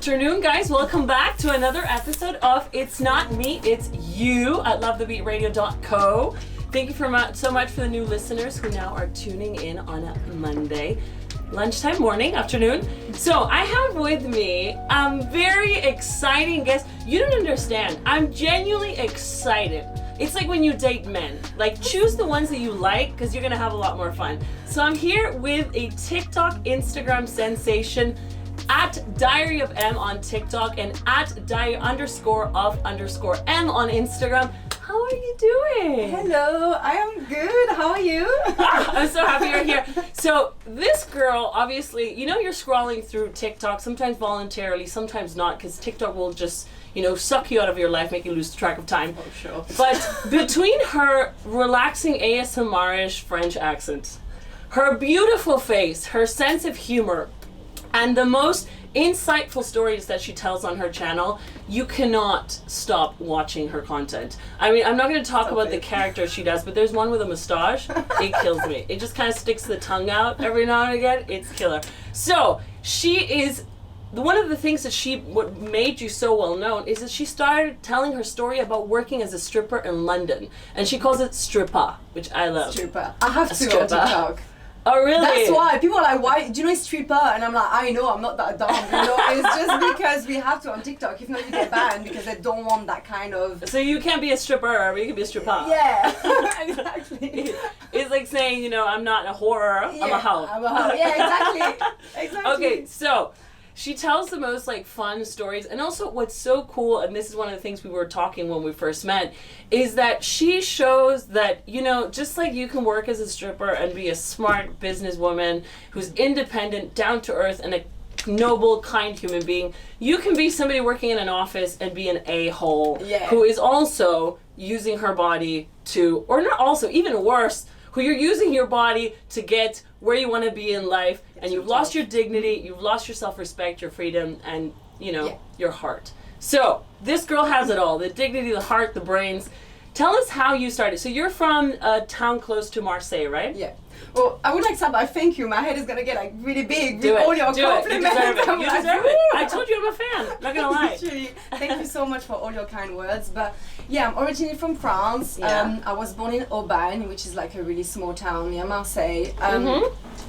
afternoon, guys. Welcome back to another episode of It's Not Me, It's You at lovethebeatradio.co. Thank you so much for the new listeners who now are tuning in on a Monday, lunchtime, morning, afternoon. So I have with me a very exciting guest. You don't understand. I'm genuinely excited. It's like when you date men. Like, choose the ones that you like because you're going to have a lot more fun. So I'm here with a TikTok, Instagram sensation, at Diary of M on TikTok and at diary_of_M on Instagram. How are you doing? Hello, I am good. How are you? I'm so happy you're here. So this girl, obviously, you know, you're scrolling through TikTok, sometimes voluntarily, sometimes not, because TikTok will just, you know, suck you out of your life, make you lose track of time. Oh, sure. But between her relaxing ASMR-ish French accent, her beautiful face, her sense of humor, and the most insightful stories that she tells on her channel, you cannot stop watching her content. I mean, I'm not going to talk about the character she does, but there's one with a mustache. It kills me. It just kind of sticks the tongue out every now and again. It's killer. So she is, one of the things that what made you so well known is that she started telling her story about working as a stripper in London, and she calls it stripper, which I love. Stripper. I have to on TikTok. Oh, really? That's why. People are like, why? Do you know it's stripper? And I'm like, I know, I'm not that dumb. You know, it's just because we have to on TikTok. If not, you get banned because they don't want that kind of... So you can't be a stripper, but you can be a stripper. Yeah, exactly. It's like saying, you know, I'm not a horror, Yeah, I'm a hoe. I'm a hoe. Yeah, exactly. Exactly. Okay, so she tells the most like fun stories, and also what's so cool, and this is one of the things we were talking when we first met, is that she shows that, you know, just like you can work as a stripper and be a smart businesswoman who's independent, down to earth, and a noble, kind human being, you can be somebody working in an office and be an a-hole who is also using her body to, or not also, even worse, who you're using your body to get where you want to be in life, and you've lost your dignity, you've lost your self-respect, your freedom, and, you know, your heart. So this girl has it all: the dignity, the heart, the brains. Tell us how you started. So you're from a town close to Marseille, right? Yeah. Well, I would like to start by thank you. My head is gonna get like really big Do with it. all your Do compliments. It. You deserve it. I'm You like, deserve it. I told you I'm a fan. Not gonna lie. Literally. Thank you so much for all your kind words. But yeah, I'm originally from France. Yeah. I was born in Aubagne, which is like a really small town near Marseille.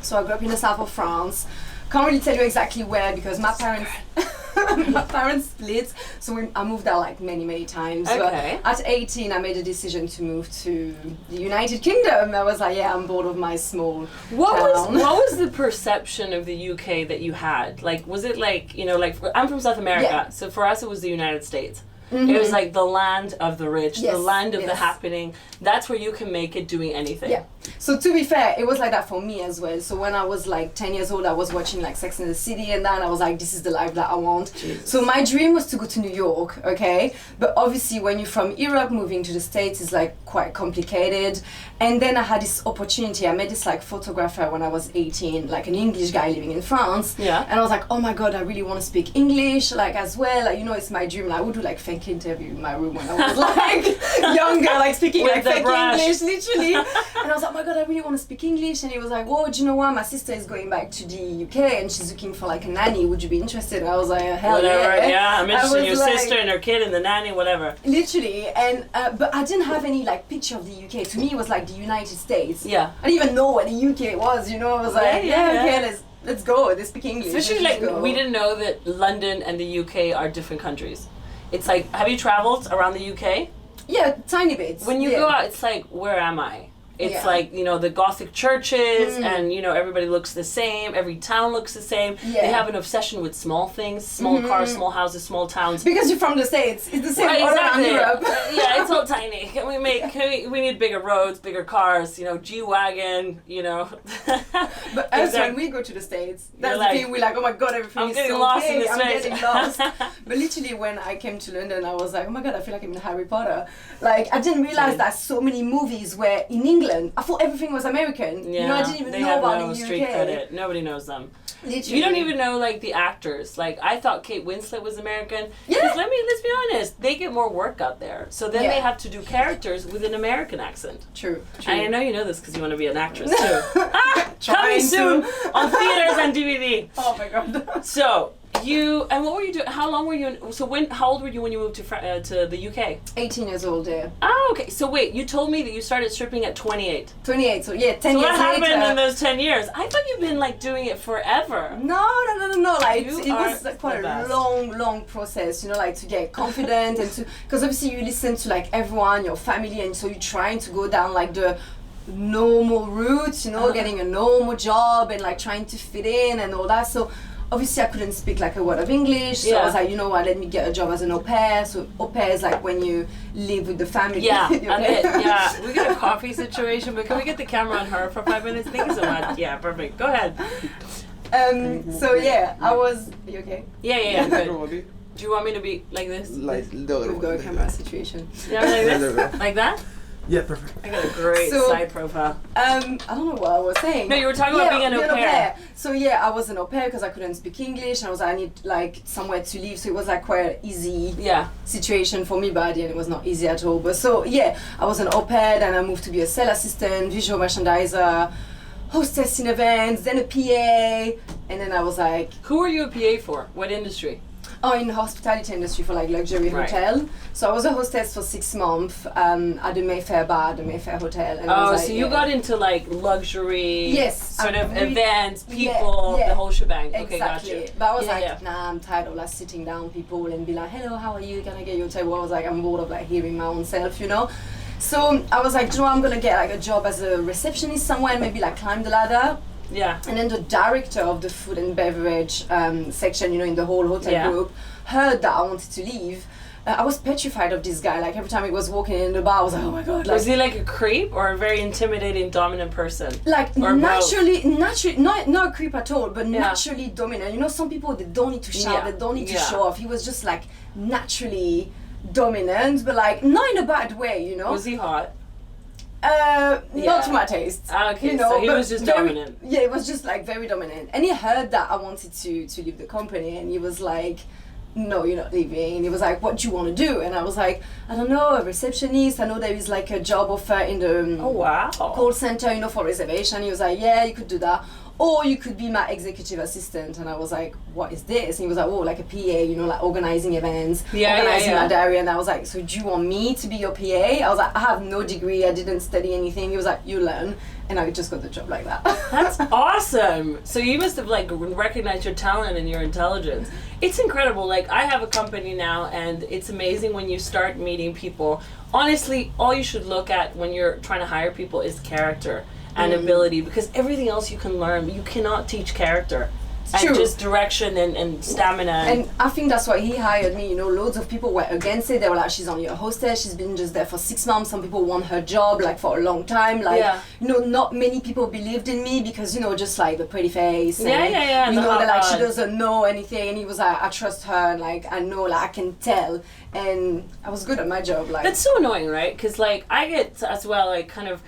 So I grew up in the south of France. Can't really tell you exactly where because my parents split, so I moved there like many times. Okay. But at 18, I made a decision to move to the United Kingdom. I was like, yeah, I'm bored of my small town. What was the perception of the UK that you had? Like, was it like, you know, like I'm from South America, so for us it was the United States. It was like the land of the rich, the land of the happening. That's where you can make it doing anything. Yeah. So to be fair, it was like that for me as well. So when I was like 10 years old, I was watching like Sex and the City and that, and I was like, this is the life that I want. Jesus. So my dream was to go to New York, okay? But obviously when you're from Europe, moving to the States is like quite complicated. And then I had this opportunity. I met this like photographer when I was 18, like an English guy living in France. Yeah. And I was like, oh my God, I really want to speak English, like as well. Like, you know, it's my dream. And I would do like fake interview in my room when I was like younger, like speaking with like the fake brush. English, literally. And I was like, oh my God, I really want to speak English. And he was like, well, do you know what? My sister is going back to the UK and she's looking for like a nanny. Would you be interested? And I was like, hell Whatever, yeah. I'm interested in your like, sister and her kid and the nanny, whatever. Literally, and but I didn't have any like picture of the UK. To me, it was like the United States. Yeah. I didn't even know what the UK was. You know, I was like, okay, let's go. Let's speak English. Especially like we didn't know that London and the UK are different countries. It's like, have you traveled around the UK? Yeah, tiny bits. When you go out, it's like, where am I? It's like, you know, the Gothic churches and, you know, everybody looks the same. Every town looks the same. Yeah. They have an obsession with small things, small cars, small houses, small towns. Because you're from the States. It's the same Right, all around exactly. Europe. Yeah, it's all tiny. We need bigger roads, bigger cars, you know, G-Wagon, you know. But us, when we go to the States, that's like, the thing, we're like, oh my God, everything I'm is getting so lost big, in the I'm space. getting lost. But literally when I came to London, I was like, oh my God, I feel like I'm in Harry Potter. Like, I didn't realize that so many movies were in England. I thought everything was American. Yeah, you know, I didn't even they know have about no the street UK. credit. Nobody knows them. Literally. You don't even know like the actors. Like I thought Kate Winslet was American. Yeah. 'Cause let's be honest, they get more work out there. So then they have to do characters with an American accent. True. I know you know this because you want to be an actress too. Coming soon on theaters and DVD. Oh my God. So and what were you doing? How long were you? How old were you when you moved to the UK? 18 years old, yeah. Oh, okay. So wait, you told me that you started stripping at 28. 28, so yeah, 10 so years what happened later. in those 10 years? I thought you've been like doing it forever. No. Like You it was are quite the a best. long process, you know, like to get confident and to, because obviously you listen to like everyone, your family, and so you're trying to go down like the normal route, you know, getting a normal job and like trying to fit in and all that. So obviously I couldn't speak like a word of English, so I was like, you know what, let me get a job as an au pair. So au pair is like when you live with the family. Yeah, You know? yeah. We got a coffee situation, but can we get the camera on her for 5 minutes? Thank you so much. Yeah, perfect. Go ahead. So yeah, I was. Are you okay? Yeah. Good. Do you want me to be like this? Like the other We've got a one. camera situation. Yeah, like this? Like that? Yeah, perfect. I got a great So, side profile. I don't know what I was saying. No, you were talking about being an au pair. So yeah, I was an au pair because I couldn't speak English, and I need like somewhere to live. So it was like quite an easy situation for me, but at the end it was not easy at all. But so yeah, I was an au pair, and I moved to be a sales assistant, visual merchandiser, hostess in events, then a PA, and then I was like, Who were you a PA for? What industry? in the hospitality industry for like luxury hotel. So I was a hostess for 6 months at the Mayfair bar, the Mayfair hotel. And I was like, so you got into like luxury, sort of events, people, the whole shebang. Exactly. Okay, gotcha. But I was like, nah, I'm tired of like sitting down people and be like, hello, how are you? Can I get your table? I was like, I'm bored of like hearing my own self, you know? So I was like, you know, I'm gonna get like a job as a receptionist somewhere, maybe like climb the ladder. Yeah. And then the director of the food and beverage section, you know, in the whole hotel group, heard that I wanted to leave. I was petrified of this guy. Like every time he was walking in the bar, I was like, oh my god. Like, was he like a creep or a very intimidating, dominant person? Like or naturally, not a creep at all, but naturally dominant. You know, some people, they don't need to shout, they don't need to show off. He was just like naturally dominant, but like not in a bad way, you know. Was he hot? Not to my taste. Okay, you know, so he was just dominant. Yeah, it was just like very dominant. And he heard that I wanted to leave the company, and he was like, no, you're not leaving. And he was like, what do you want to do? And I was like, I don't know, a receptionist. I know there is like a job offer in the call center, you know, for reservation. He was like, yeah, you could do that. Or you could be my executive assistant. And I was like, what is this? And he was like, oh, like a PA, you know, like organizing events, organizing my diary. And I was like, so do you want me to be your PA? I was like, I have no degree, I didn't study anything. He was like, you learn. And I just got the job like that. That's awesome. So you must have like recognized your talent and your intelligence. It's incredible. Like I have a company now, and it's amazing when you start meeting people. Honestly, all you should look at when you're trying to hire people is character and ability, because everything else you can learn. You cannot teach character. It's and true. Just direction and stamina. And I think that's why he hired me. You know, loads of people were against it. They were like, she's only a hostess. She's been just there for 6 months. Some people want her job like for a long time. Like, you know, not many people believed in me because, you know, just like the pretty face. And, you know, that like she doesn't know anything. And he was like, I trust her. And like, I know, like I can tell. And I was good at my job. Like that's so annoying, right? Because like I get as well, like kind of.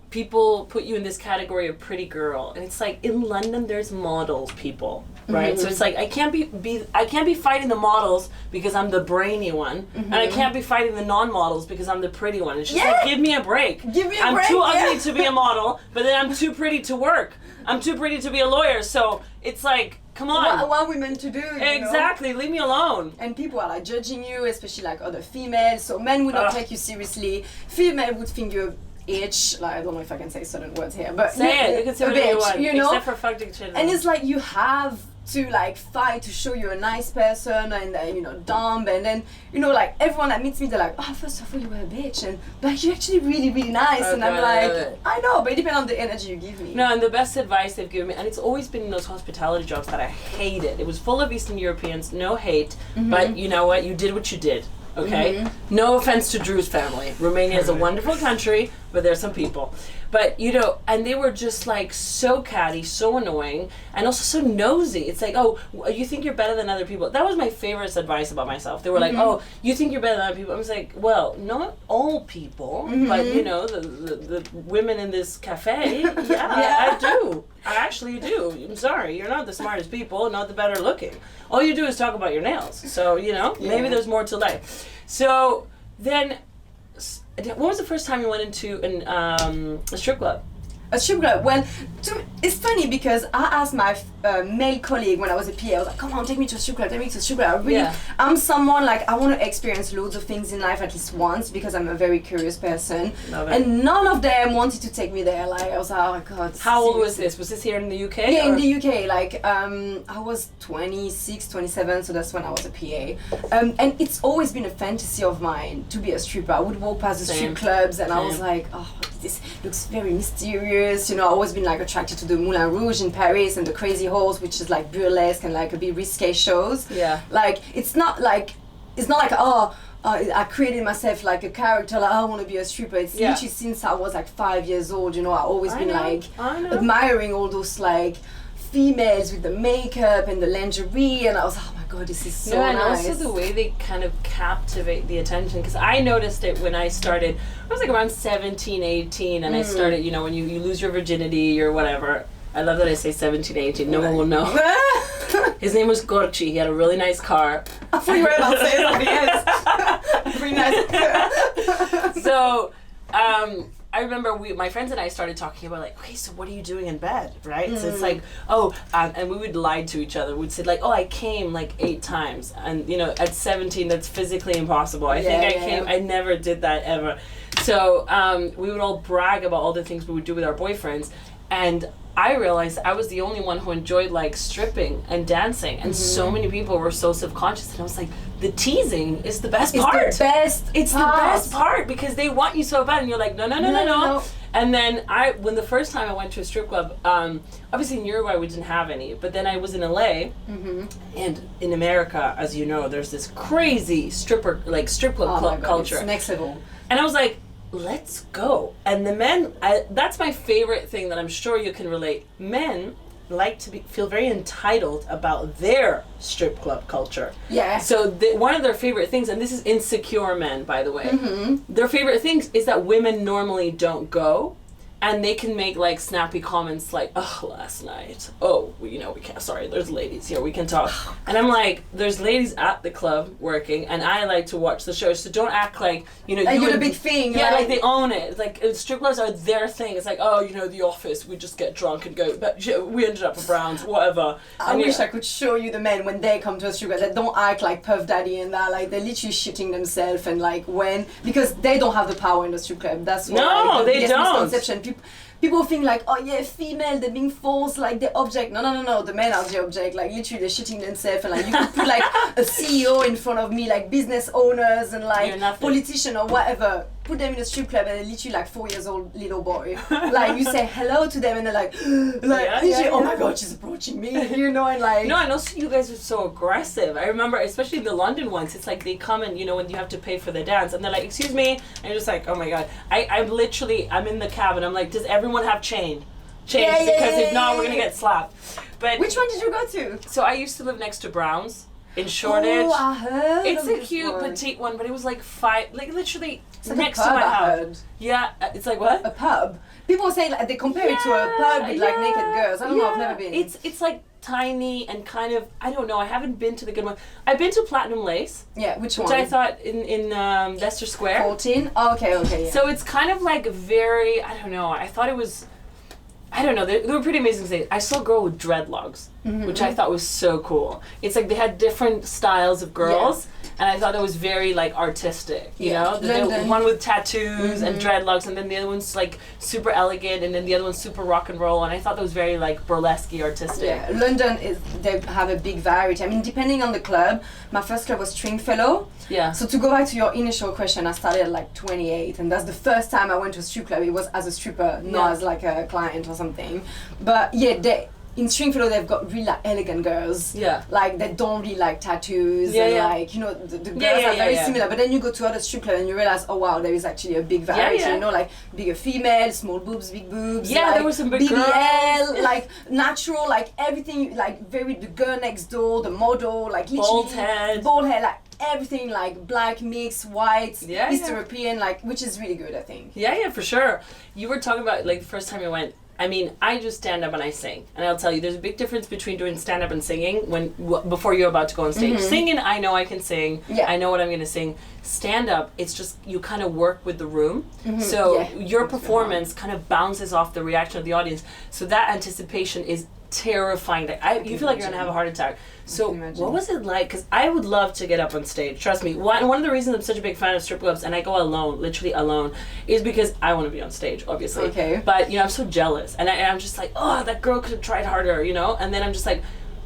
People put you in this category of pretty girl, and it's like in London there's models people, right? So it's like I can't be fighting the models because I'm the brainy one, and I can't be fighting the non-models because I'm the pretty one. It's just like, give me a break. I'm too ugly to be a model, but then I'm too pretty to work. I'm too pretty to be a lawyer. So it's like, come on. What are we meant to do? Exactly. Leave me alone. And people are like judging you, especially like other females. So men would not take you seriously. Female would think you're itch, like I don't know if I can say certain words here, but say it. You can say whatever you want, you know? Except for fucking children. And it's like you have to like fight to show you're a nice person, and you know, dumb, and then you know, like everyone that meets me, they're like, oh, first of all, you were a bitch, and like you're actually really, really nice, and I'm like, I know, but it depends on the energy you give me. No, and the best advice they've given me, and it's always been in those hospitality jobs that I hated. It was full of Eastern Europeans, no hate, but you know what? You did what you did. Okay? No offense to Drew's family. Romania is a wonderful country, but there's some people. But, you know, and they were just like so catty, so annoying, and also so nosy. It's like, oh, you think you're better than other people. That was my favorite advice about myself. They were like, oh, you think you're better than other people. I was like, well, not all people, but, you know, the women in this cafe, I do. I actually do. I'm sorry. You're not the smartest people, not the better looking. All you do is talk about your nails. So, you know, maybe there's more to life. So then, when was the first time you went into a strip club? A strip club. Well, it's funny because I asked my male colleague when I was a PA. I was like, "Come on, take me to a strip club. Take me to a strip club." I'm someone like I want to experience loads of things in life at least once because I'm a very curious person. And none of them wanted to take me there. Like I was like, "Oh my god." How old was this? Was this here in the UK? Yeah, in the UK. Like I was 26, 27, so that's when I was a PA. And it's always been a fantasy of mine to be a stripper. I would walk past the strip clubs and I was like, "Oh, this looks very mysterious." You know, I've always been like attracted to the Moulin Rouge in Paris and the Crazy Horse, which is like burlesque and like a bit risque shows. Yeah. Like it's not like I created myself like a character, like I want to be a stripper. It's literally since I was like 5 years old, you know, I've always been admiring all those like females with the makeup and the lingerie, and I was like, oh my god, this is so nice. And also the way they kind of captivate the attention, because I noticed it when I started. I was like around 17, 18, and I started, you know, when you lose your virginity or whatever. I love that I say 17, 18, no one will know. His name was Gorchi, he had a really nice car. I thought you were about to say something else. Very nice. So, I remember my friends and I started talking about like, okay, so what are you doing in bed, right? So it's like, and we would lie to each other. We'd say like, oh, I came like 8 times, and you know, at 17, that's physically impossible. I think I came. I never did that ever. So we would all brag about all the things we would do with our boyfriends, and I realized I was the only one who enjoyed like stripping and dancing, and so many people were so subconscious, and I was like, the teasing is the best part. It's the best. It's the best part because they want you so bad, and you're like, no. And then when the first time I went to a strip club, obviously in Uruguay we didn't have any, but then I was in LA, and in America, as you know, there's this crazy strip club culture. It's next level. And I was like, let's go. And the men, that's my favorite thing that I'm sure you can relate. Men like to feel very entitled about their strip club culture. Yeah. So one of their favorite things, and this is insecure men, by the way, their favorite things is that women normally don't go. And they can make like snappy comments like, oh, last night, we can't, sorry, there's ladies here, we can talk. And I'm like, there's ladies at the club working, and I like to watch the show, so don't act like, you know, you're the big thing. Yeah, like they own it. Like strip clubs are their thing. It's like, oh, you know, The Office, we just get drunk and go, but we ended up at Brown's, whatever. I wish I could show you the men when they come to a strip club that don't act like Puff Daddy and that, like they're literally shitting themselves, and like because they don't have the power in the strip club. That's what they don't. Misconception. People think like, oh yeah, female, they're being forced, like the object. No, the men are the object. Like literally, they're shitting themselves, and like you could put like a CEO in front of me, like business owners and like politician or whatever. Put them in a strip club and they're literally like 4 years old little boy. Like you say hello to them and they're like, oh my god, she's approaching me, you know, and like. No, and also you guys are so aggressive. I remember, especially the London ones, it's like they come and, you know, when you have to pay for the dance, and they're like, excuse me, and you're just like, oh my god. I'm in the cab and I'm like, does everyone have change? Because if not, we're gonna get slapped. But which one did you go to? So I used to live next to Brown's in Shoreditch. Oh, I heard. It's a cute petite one, but it was like literally like next to my house. Yeah, it's like what? A pub. People say like they compare it to a pub with like naked girls. I don't know. I've never been. It's like tiny and kind of, I don't know. I haven't been to the good one. I've been to Platinum Lace. Yeah, which one? Which I thought in Leicester Square. 14. Oh, okay. Yeah. So it's kind of like very, I don't know. I thought it was. I don't know, they were pretty amazing things. I saw a girl with dreadlocks, which I thought was so cool. It's like they had different styles of girls, and I thought it was very like artistic, you know? The one with tattoos and dreadlocks, and then the other one's like super elegant, and then the other one's super rock and roll, and I thought that was very like burlesque artistic. Yeah, London they have a big variety. I mean, depending on the club, my first club was Stringfellow. Yeah. So to go back to your initial question, I started at like 28, and that's the first time I went to a strip club. It was as a stripper, not as like a client or something. But yeah, in Stringfellow they've got really like elegant girls. Yeah. Like they don't really like tattoos and like, you know, the girls are very similar. But then you go to other strip clubs and you realize, oh wow, there is actually a big variety. You know, like bigger female, small boobs, big boobs. Yeah, like, there were some big BBL, girls. like natural, like everything, like very the girl next door, the model, like literally bald head, like everything, like black, mixed, white, East European, like, which is really good, I think. Yeah, for sure. You were talking about like the first time you went. I mean, I just stand up and I sing. And I'll tell you, there's a big difference between doing stand up and singing before you're about to go on stage. Singing, I know I can sing. Yeah. I know what I'm going to sing. Stand up, it's just you kind of work with the room. So your performance kind of bounces off the reaction of the audience. So that anticipation is terrifying. You feel like you're going to have a heart attack. So what was it like? Because I would love to get up on stage. Trust me. One of the reasons I'm such a big fan of strip clubs, and I go alone, literally alone, is because I want to be on stage, obviously. Okay. But, I'm so jealous. And I'm just like, oh, that girl could have tried harder, And then I'm just like,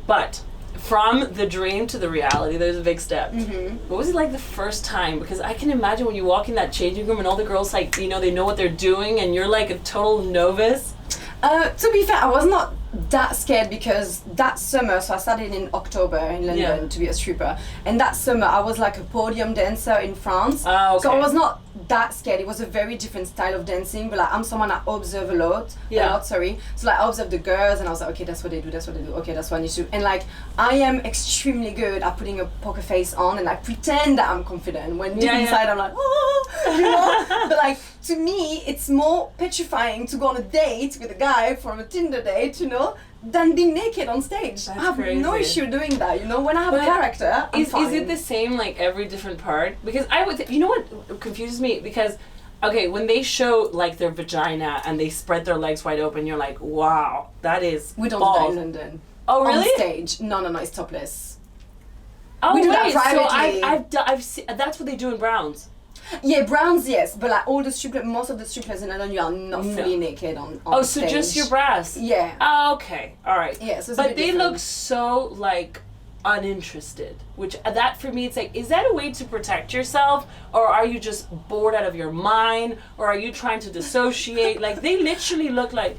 but from the dream to the reality, there's a big step. What was it like the first time? Because I can imagine when you walk in that changing room and all the girls, like, they know what they're doing, and you're like a total novice. To be fair, I was not that scared because that summer, so I started in October in London to be a stripper, and that summer I was like a podium dancer in France. Okay. So I was not that scared. It was a very different style of dancing, but like I'm someone I observe a lot. So like I observed the girls and I was like, okay, that's what they do, okay, that's what I need to do. And like I am extremely good at putting a poker face on and I pretend that I'm confident when deep inside I'm like, oh, but like to me it's more petrifying to go on a date with a guy from a Tinder date, than being naked on stage. I have no issue doing that, when I have a character, I'm fine. Is it the same like every different part? Because I would, what confuses me, because okay, when they show like their vagina and they spread their legs wide open, you're like, wow, that is We don't balls. do that in London. Oh really? On stage. No, it's topless. Oh, we do that privately. So I've seen, that's what they do in Browns. Yeah, Browns, yes, but like most of the strippers in London, you are not fully naked on stage. So just your breasts? Yeah. Oh, okay, all right. Yeah, so but they look so like uninterested, which that for me, it's like, is that a way to protect yourself, or are you just bored out of your mind, or are you trying to dissociate? Like they literally look like.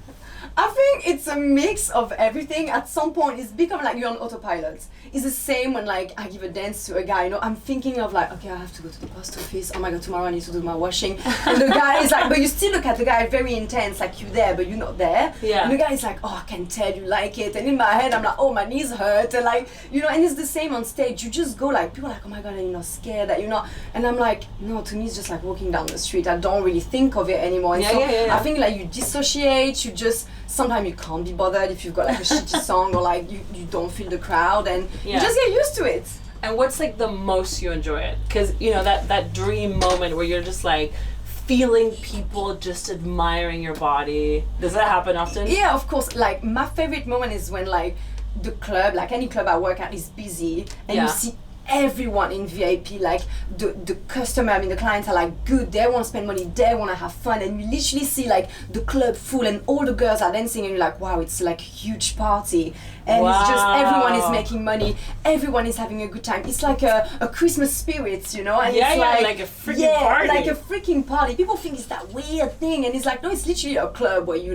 I think it's a mix of everything. At some point, it's become like you're on autopilot. It's the same when like I give a dance to a guy, I'm thinking of like, okay, I have to go to the post office. Oh my God, tomorrow I need to do my washing. And the guy is like, but you still look at the guy very intense, like you're there, but you're not there. Yeah. And the guy is like, oh, I can tell you like it. And in my head, I'm like, oh, my knees hurt. And like, and it's the same on stage. You just go like, people are like, oh my God, and you're not scared that you're not. And I'm like, no, to me, it's just like walking down the street. I don't really think of it anymore. And I think like you dissociate, you just, sometimes you can't be bothered if you've got like a shitty song or like you don't feel the crowd and you just get used to it. And what's like the most you enjoy it? Because that dream moment where you're just like feeling people just admiring your body. Does that happen often? Yeah, of course. Like my favorite moment is when like the club, like any club I work at, is busy and you see everyone in VIP, like the customer, the clients are like good, they want to spend money, they want to have fun, and you literally see like the club full and all the girls are dancing and you're like, wow, it's like a huge party, and it's just everyone is making money, everyone is having a good time. It's like a Christmas spirit, and it's like a freaking party. Like a freaking party. People think it's that weird thing, and it's like, no, it's literally a club where you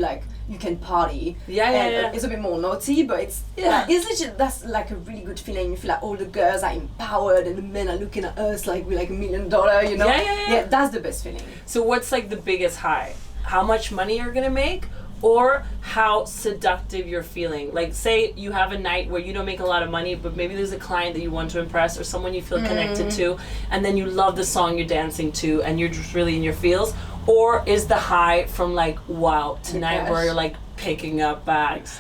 can party. It's a bit more naughty, but it's literally, that's like a really good feeling. You feel like all the girls are empowered and the men are looking at us like we're like $1 million, Yeah, that's the best feeling. So what's like the biggest high? How much money you're gonna make, or how seductive you're feeling? Like say you have a night where you don't make a lot of money, but maybe there's a client that you want to impress or someone you feel connected to, and then you love the song you're dancing to and you're just really in your feels. Or is the high from like, wow, tonight where you're like picking up bags?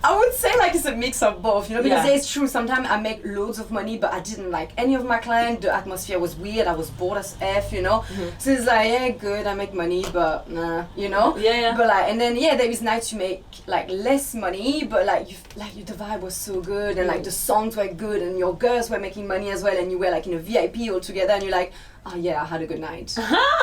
I would say like it's a mix of both, because it's true, sometimes I make loads of money, but I didn't like any of my clients. The atmosphere was weird, I was bored as F, So it's like, yeah, good, I make money, but nah, But like, and then there is nights you make like less money, but like the vibe was so good, and like the songs were good, and your girls were making money as well, and you were like in a VIP all together, and you're like, oh yeah, I had a good night.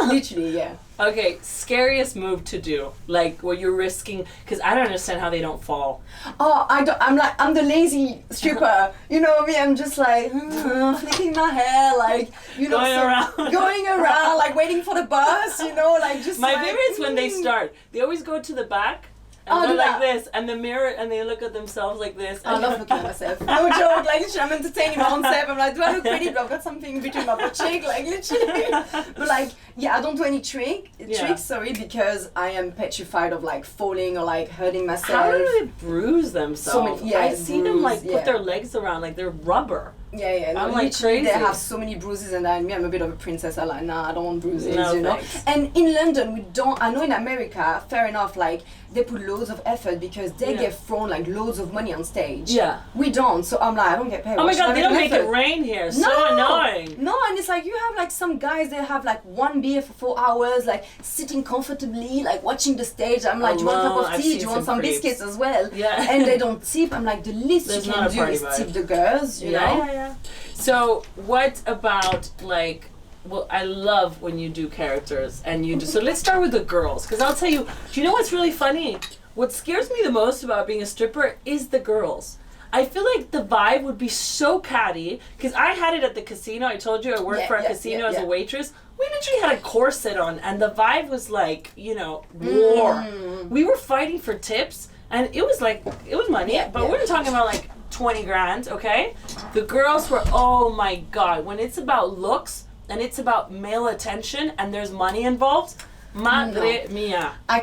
Literally, yeah. Okay, scariest move to do, like where you're risking, because I don't understand how they don't fall. Oh, I'm the lazy stripper. You know me, I'm just like flicking my hair, like going around, like waiting for the bus. Like just. My favorite is when they start. They always go to the back. And they're like this, and the mirror, and they look at themselves like this. I love looking at myself. No joke, like literally, I'm entertaining my own self. I'm like, do I look pretty? But I've got something between my butt cheek, like literally. But like, I don't do any tricks, because I am petrified of like falling or like hurting myself. How do they bruise themselves? I see them like put their legs around like they're rubber. No, I'm like crazy. They have so many bruises, and I'm a bit of a princess. I'm like, nah, I don't want bruises, Thanks. And in London, we don't. I know in America, fair enough, like they put loads of effort because they get thrown like loads of money on stage. Yeah. We don't, so I'm like, I don't get paid. Oh my god, they don't make effort. it rain here. So No, annoying. No, and it's like you have like some guys that have like one beer for 4 hours, like sitting comfortably, like watching the stage. I'm like, do you want a cup of I've tea? seen Do you want some creeps. biscuits as well? Yeah. And they don't tip. I'm like, the least There's you not can a do is party vibe. tip the girls, you know? Yeah. So what about like, well, I love when you do characters and you do, so let's start with the girls, because I'll tell you, do you know what's really funny? What scares me the most about being a stripper is the girls. I feel like the vibe would be so catty, because I had it at the casino. I told you I worked for a casino as a waitress. We literally had a corset on, and the vibe was like, you know, war. We were fighting for tips, and it was like, it was money, but we were talking about like 20 grand, okay? The girls were, oh my God, when it's about looks, and it's about male attention, and there's money involved, madre mia. I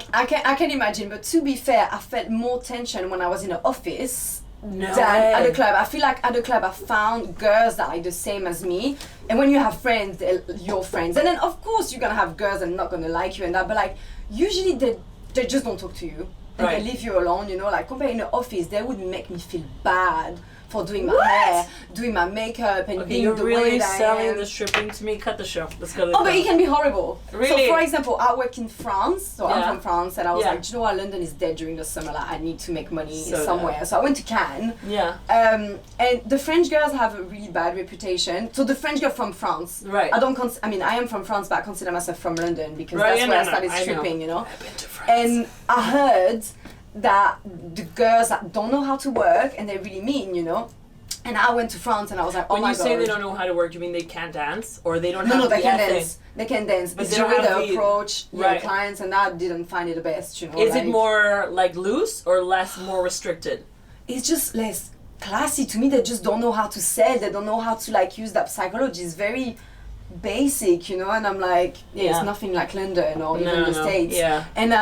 can imagine, but to be fair, I felt more tension when I was in an office than at the club. I feel like at the club I found girls that are the same as me, and when you have friends, they're your friends, and then of course you're gonna have girls that are not gonna like you and that, but like usually they just don't talk to you and they leave you alone, you know. Like compared in the office, they would make me feel bad for doing my hair, doing my makeup, and being you're the really way that selling I am. the stripping to me. Cut the show. Let's go. Oh, but it can be horrible. Really? So, for example, I work in France. So I'm from France, and I was Yeah. like, do you know what? London is dead during the summer. Like, I need to make money So somewhere. So I went to Cannes. Yeah. And the French girls have a really bad reputation. So the French girl from France. Right. I mean, I am from France, but I consider myself from London because Right, that's where I started stripping. You know. I've been to France. And I heard that the girls that don't know how to work and they're really mean, you know. And I went to France and I was like, oh when my you God. say they don't know how to work, you mean they can't dance, or they don't No, have no, the they can ethic? dance. They can dance. But It's they the don't way have they the- approach Right. clients, and I didn't find it the best, you know. Is like, it more like loose or less, more restricted? It's just less classy to me. They just don't know how to sell. They don't know how to like use that psychology. It's very basic, you know. And I'm like, it's nothing like London or even the States. Yeah. And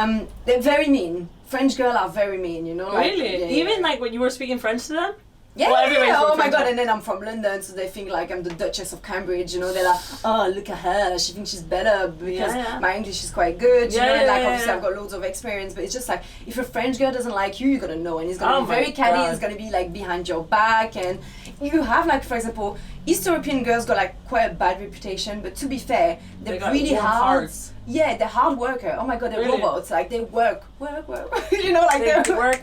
they're very mean. French girls are very mean, you know. Like, Really? Even like when you were speaking French to them? Yeah, Well, everybody's oh from my French. God, and then I'm from London, so they think like I'm the Duchess of Cambridge, you know. They're like, oh, look at her, she thinks she's better because my English is quite good, you know, and like obviously I've got loads of experience, but it's just like, if a French girl doesn't like you, you're gonna know, and it's gonna be very catty, it's gonna be like behind your back, and you have like, for example, East European girls got like quite a bad reputation, but to be fair, they're really warm hard. hearts. Yeah, they're hard worker. Oh my God, they're Really? robots. Like they work. You know, like They they work.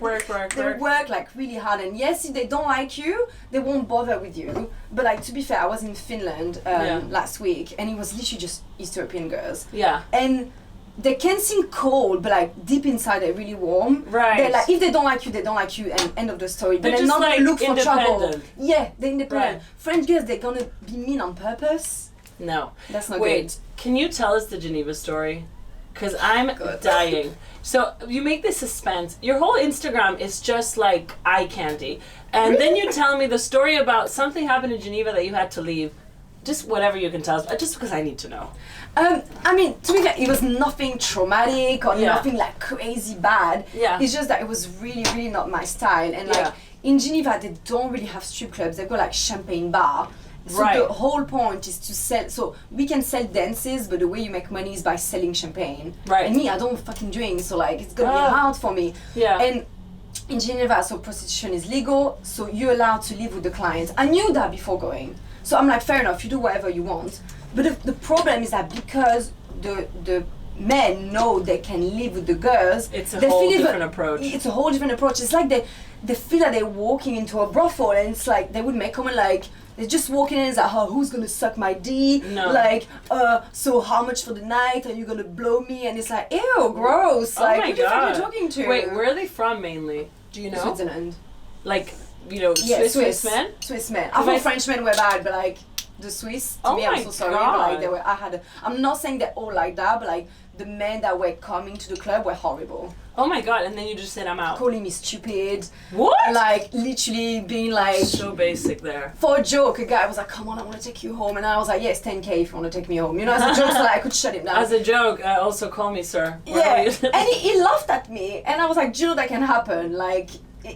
work like really hard. And yes, if they don't like you, they won't bother with you. But like to be fair, I was in Finland last week, and it was literally just East European girls. Yeah. And they can seem cold, but like deep inside they're really warm. Right. They're like, if they don't like you, they don't like you, and end of the story. But They're they're just, not like, gonna look for trouble. independent. Yeah, they're independent. Right. French girls, they're gonna be mean on purpose. No. That's not Wait, good. can you tell us the Geneva story? Because I'm dying. So you make this suspense. Your whole Instagram is just like eye candy. And then you tell me the story about something happened in Geneva that you had to leave. Just whatever you can tell us, just because I need to know. I mean, to be fair, it was nothing traumatic or nothing like crazy bad. Yeah. It's just that it was really, really not my style. And like in Geneva, they don't really have strip clubs. They've got like champagne bar. So the whole point is to sell. So we can sell dances, but the way you make money is by selling champagne. Right. And me, I don't fucking drink, so like it's gonna be hard for me. Yeah. And in Geneva, so prostitution is legal, so you're allowed to live with the clients. I knew that before going. So I'm like, fair enough, you do whatever you want. But the problem is that because the men know they can live with the girls, it's a whole different approach. It's a whole different approach. It's like they feel that they're walking into a brothel, and it's like they would make comment like, they're just walking in and it's like, oh, who's gonna suck my D? No. Like, so how much for the night? Are you gonna blow me? And it's like, ew, gross. Oh like, my who do you think God. you're talking to? Wait, where are they from mainly? Do you know? Switzerland. Like, you know, Swiss men? Swiss men. I thought Frenchmen were bad, but like the Swiss, to me, I'm so sorry, but like they were. I'm not saying they're all like that, but like the men that were coming to the club were horrible. Oh my God! And then you just said, "I'm out." Calling me stupid. What? Like literally being like. So basic there. For a joke, a guy was like, "Come on, I want to take you home," and I was like, "Yes, 10K if you want to take me home." You know, as a joke, so like I could shut him down. As a joke, also call me sir. Yeah, and he laughed at me, and I was like, "Do you know that can happen?" Like.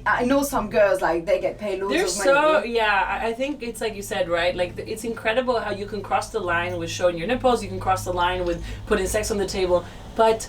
I know some girls, like, they get paid loads of money. I think it's like you said, right? Like, it's incredible how you can cross the line with showing your nipples, you can cross the line with putting sex on the table, but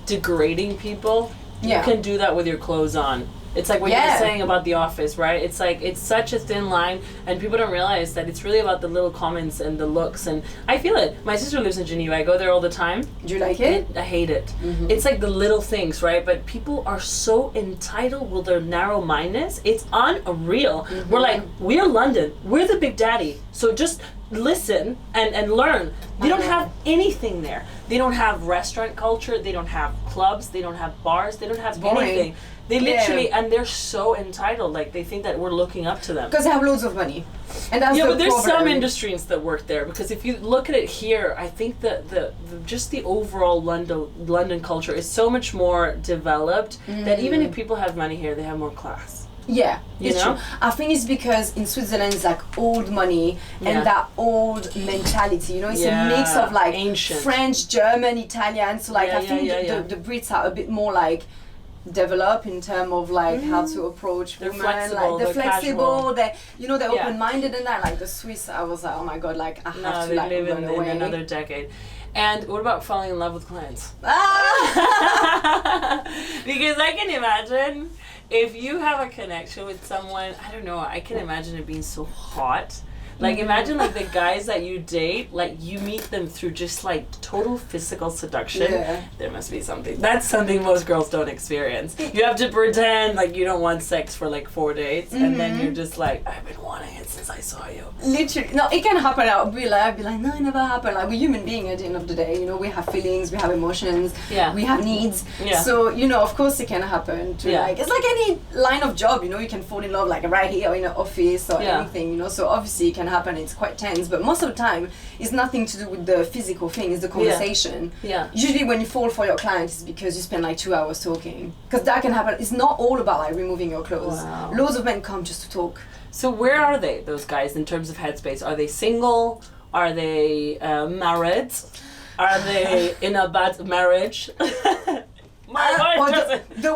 degrading people you can do that with your clothes on. It's like what you're saying about The Office, right? It's like, it's such a thin line, and people don't realize that it's really about the little comments and the looks, and I feel it. My sister lives in Geneva. I go there all the time. Do you like it? I hate it. Mm-hmm. It's like the little things, right? But people are so entitled with their narrow-mindedness. It's unreal. Mm-hmm. We're like, we're London. We're the big daddy. So just listen and learn. They don't have anything there. They don't have restaurant culture. They don't have clubs. They don't have bars. They don't have anything. They literally, and they're so entitled, like they think that we're looking up to them. Because they have loads of money. And that's but there's some industries that work there, because if you look at it here, I think that the just the overall London culture is so much more developed that even if people have money here, they have more class. Yeah, it's true. I think it's because in Switzerland it's like old money and that old mentality, you know, it's a mix of like ancient French, German, Italian, so like I think the Brits are a bit more like develop in terms of like how to approach women, flexible, like they're flexible, casual. they're open-minded, and that like the Swiss, I was like, oh my god, like I have to like live run away. in another decade. And what about falling in love with clients? Because I can imagine if you have a connection with someone, I don't know, I can imagine it being so hot. Like imagine like the guys that you date, like you meet them through just like total physical seduction. Yeah. There must be something. That's something most girls don't experience. You have to pretend like you don't want sex for like 4 days, and then you're just like, I've been wanting it since I saw you. Literally, no, it can happen. I'll be like, no, it never happened. Like we're human beings at the end of the day. You know, we have feelings, we have emotions, we have needs. Yeah. So you know, of course, it can happen. Like it's like any line of job. You know, you can fall in love like right here in an office or anything. You know, so obviously it can happen. It's quite tense, but most of the time it's nothing to do with the physical thing. It's the conversation. Usually when you fall for your client, it's because you spend like 2 hours talking, because that can happen. It's not all about like removing your clothes. Loads of men come just to talk. So where are they, those guys, in terms of headspace? Are they single? Are they married? Are they in a bad marriage? The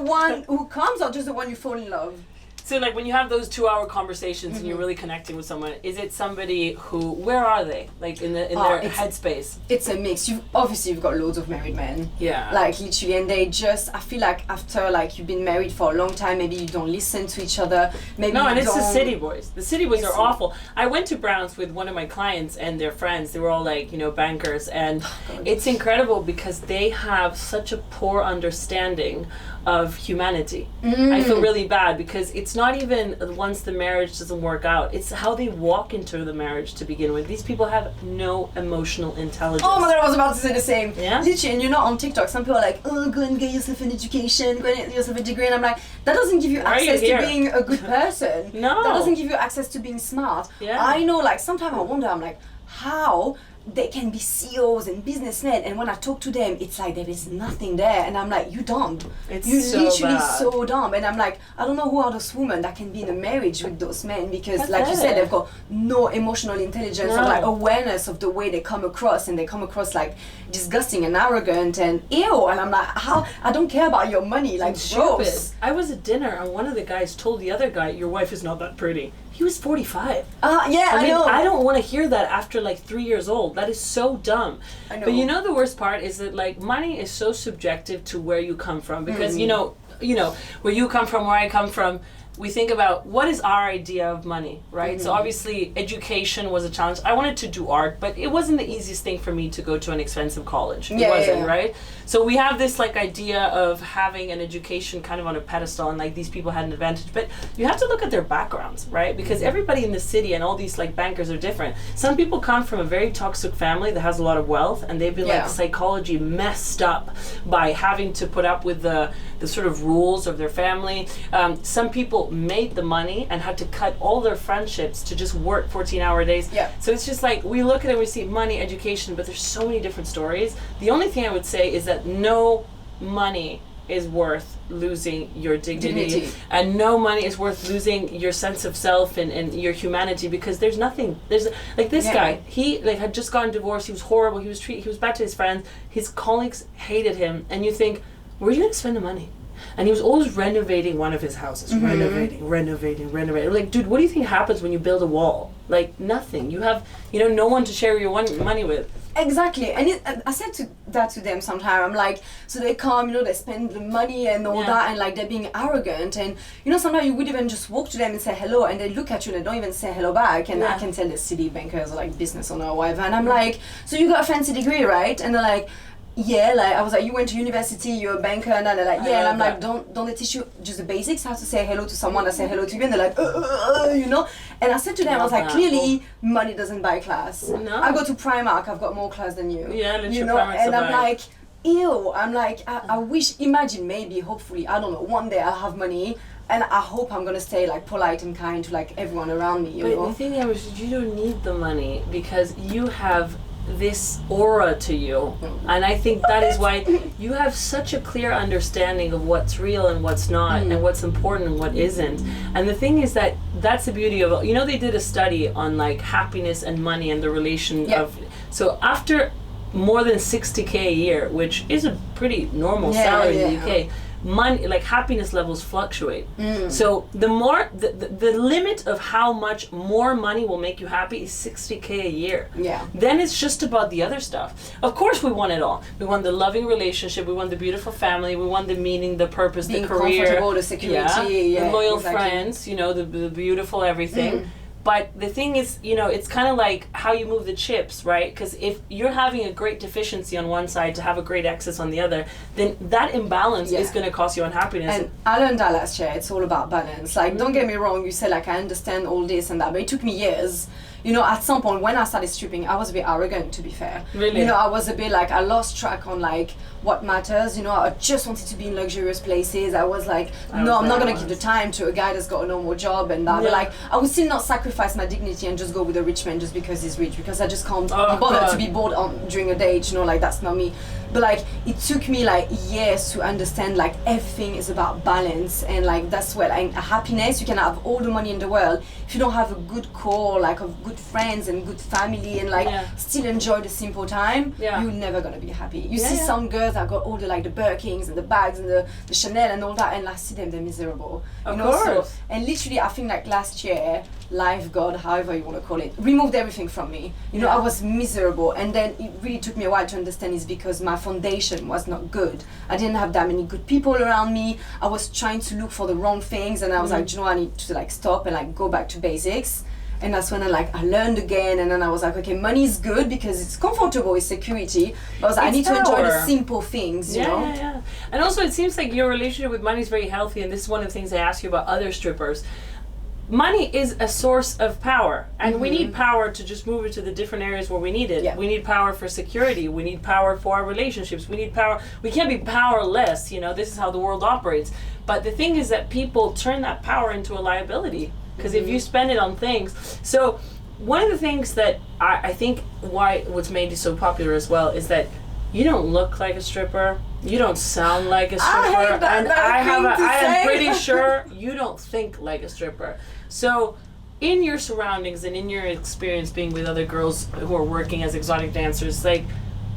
one who comes, or just the one you fall in love? So like when you have those 2 hour conversations and you're really connecting with someone, is it somebody who, where are they? Like in their headspace? It's a mix. You've got loads of married men. Yeah. Like literally, and they just, I feel like after like you've been married for a long time, maybe you don't listen to each other. And it's the city boys. The city boys are awful. I went to Browns with one of my clients and their friends. They were all like, you know, bankers, and it's incredible because they have such a poor understanding of humanity. I feel really bad because it's not even once the marriage doesn't work out, it's how they walk into the marriage to begin with. These people have no emotional intelligence. Oh my god, I was about to say the same. Yeah? Literally, and you know, on TikTok, some people are like, oh, go and get yourself an education, go and get yourself a degree, and I'm like, that doesn't give you access to being a good person. No. That doesn't give you access to being smart. Yeah. I know, like, sometimes I wonder, I'm like, how they can be CEOs and businessmen, and when I talk to them, it's like there is nothing there, and I'm like, you dumb. You're literally so dumb, and I'm like, I don't know who are those women that can be in a marriage with those men, because like you said, they've got no emotional intelligence or like awareness of the way they come across, and they come across like disgusting and arrogant and ew, and I'm like, how? I don't care about your money, like gross. I was at dinner and one of the guys told the other guy, your wife is not that pretty. He was 45. I know. I don't want to hear that after like 3 years old. That is so dumb. I know. But you know the worst part is that like money is so subjective to where you come from, because you know where you come from, where I come from, we think about what is our idea of money, right? So obviously education was a challenge. I wanted to do art, but it wasn't the easiest thing for me to go to an expensive college. It wasn't, right? So we have this like idea of having an education kind of on a pedestal, and like these people had an advantage, but you have to look at their backgrounds, right? Because everybody in the city and all these like bankers are different. Some people come from a very toxic family that has a lot of wealth, and they've been like psychology messed up by having to put up with the sort of rules of their family. Some people made the money and had to cut all their friendships to just work 14-hour days. So it's just like we look at it and we see money, education, but there's so many different stories. The only thing I would say is that no money is worth losing your dignity, and no money is worth losing your sense of self and your humanity, because there's like this guy, he like had just gotten divorced, he was horrible, he was bad to his friends, his colleagues hated him, and you think, where are you going to spend the money? And he was always renovating one of his houses, renovating. Like, dude, what do you think happens when you build a wall? like nothing. You have, no one to share your money with. Exactly, and I said that to them sometimes. I'm like, so they come, they spend the money and all that, and like they're being arrogant, and sometimes you would even just walk to them and say hello, and they look at you and they don't even say hello back, and I can tell they're city bankers or like business owner or whatever, and I'm like, so you got a fancy degree, right? And they're like, yeah, like I was like, you went to university, you're a banker, and they're like, yeah, and I'm like, don't they teach you just the basics, how to say hello to someone that say hello to you, and they're like, and I said to them, I was like, clearly money doesn't buy class. No. I go to Primark, I've got more class than you. Yeah, and I'm like, ew, I'm like, I wish, imagine, maybe, hopefully, I don't know, one day I'll have money, and I hope I'm gonna stay like polite and kind to like everyone around me, But the thing is, you don't need the money because you have this aura to you, and I think that is why you have such a clear understanding of what's real and what's not, and what's important and what isn't. And the thing is that's the beauty of they did a study on like happiness and money and the relation of, so after more than 60K a year, which is a pretty normal salary in the UK, money, like happiness levels fluctuate. So the more the limit of how much more money will make you happy is 60K a year. Then it's just about the other stuff. Of course we want it all. We want the loving relationship, we want the beautiful family, we want the meaning, the purpose, being the career, comfortable, the security, the loyal friends, the beautiful everything. But the thing is, it's kind of like how you move the chips, right? Because if you're having a great deficiency on one side to have a great excess on the other, then that imbalance is going to cause you unhappiness. And I learned that last year. It's all about balance. Like, don't get me wrong, you say, like, I understand all this and that, but it took me years. At some point when I started stripping, I was a bit arrogant, to be fair. Really? I was a bit like, I lost track on like what matters. I just wanted to be in luxurious places. I was like, I'm not going to give the time to a guy that's got a normal job and that. But like, I would still not sacrifice my dignity and just go with a rich man just because he's rich, because I just can't be bothered to be bored during a date. Like, that's not me. But like, it took me like years to understand like everything is about balance, and like that's where like happiness, you can have all the money in the world if you don't have a good core, like of good friends and good family, and like still enjoy the simple time, you're never gonna be happy. You see some girls that got all the like the Birkins and the bags and the Chanel and all that, and I see them, they're miserable. Of course. So, and literally I think like last year, life, God, however you want to call it, removed everything from me. I was miserable, and then it really took me a while to understand it's because my foundation was not good. I didn't have that many good people around me. I was trying to look for the wrong things, and I was like, I need to like stop and like go back to basics. And that's when I learned again, and then I was like, okay, money is good because it's comfortable, it's security, but I need to enjoy the simple things, you know? Yeah. And also it seems like your relationship with money is very healthy, and this is one of the things I ask you about other strippers. Money is a source of power, and we need power to just move into the different areas where we need it. We need power for security, we need power for our relationships, we need power. We can't be powerless, this is how the world operates. But the thing is that people turn that power into a liability, because if you spend it on things. So one of the things that I think what's made you so popular as well is that you don't look like a stripper, you don't sound like a stripper, and I am pretty sure you don't think like a stripper. So in your surroundings and in your experience being with other girls who are working as exotic dancers, like,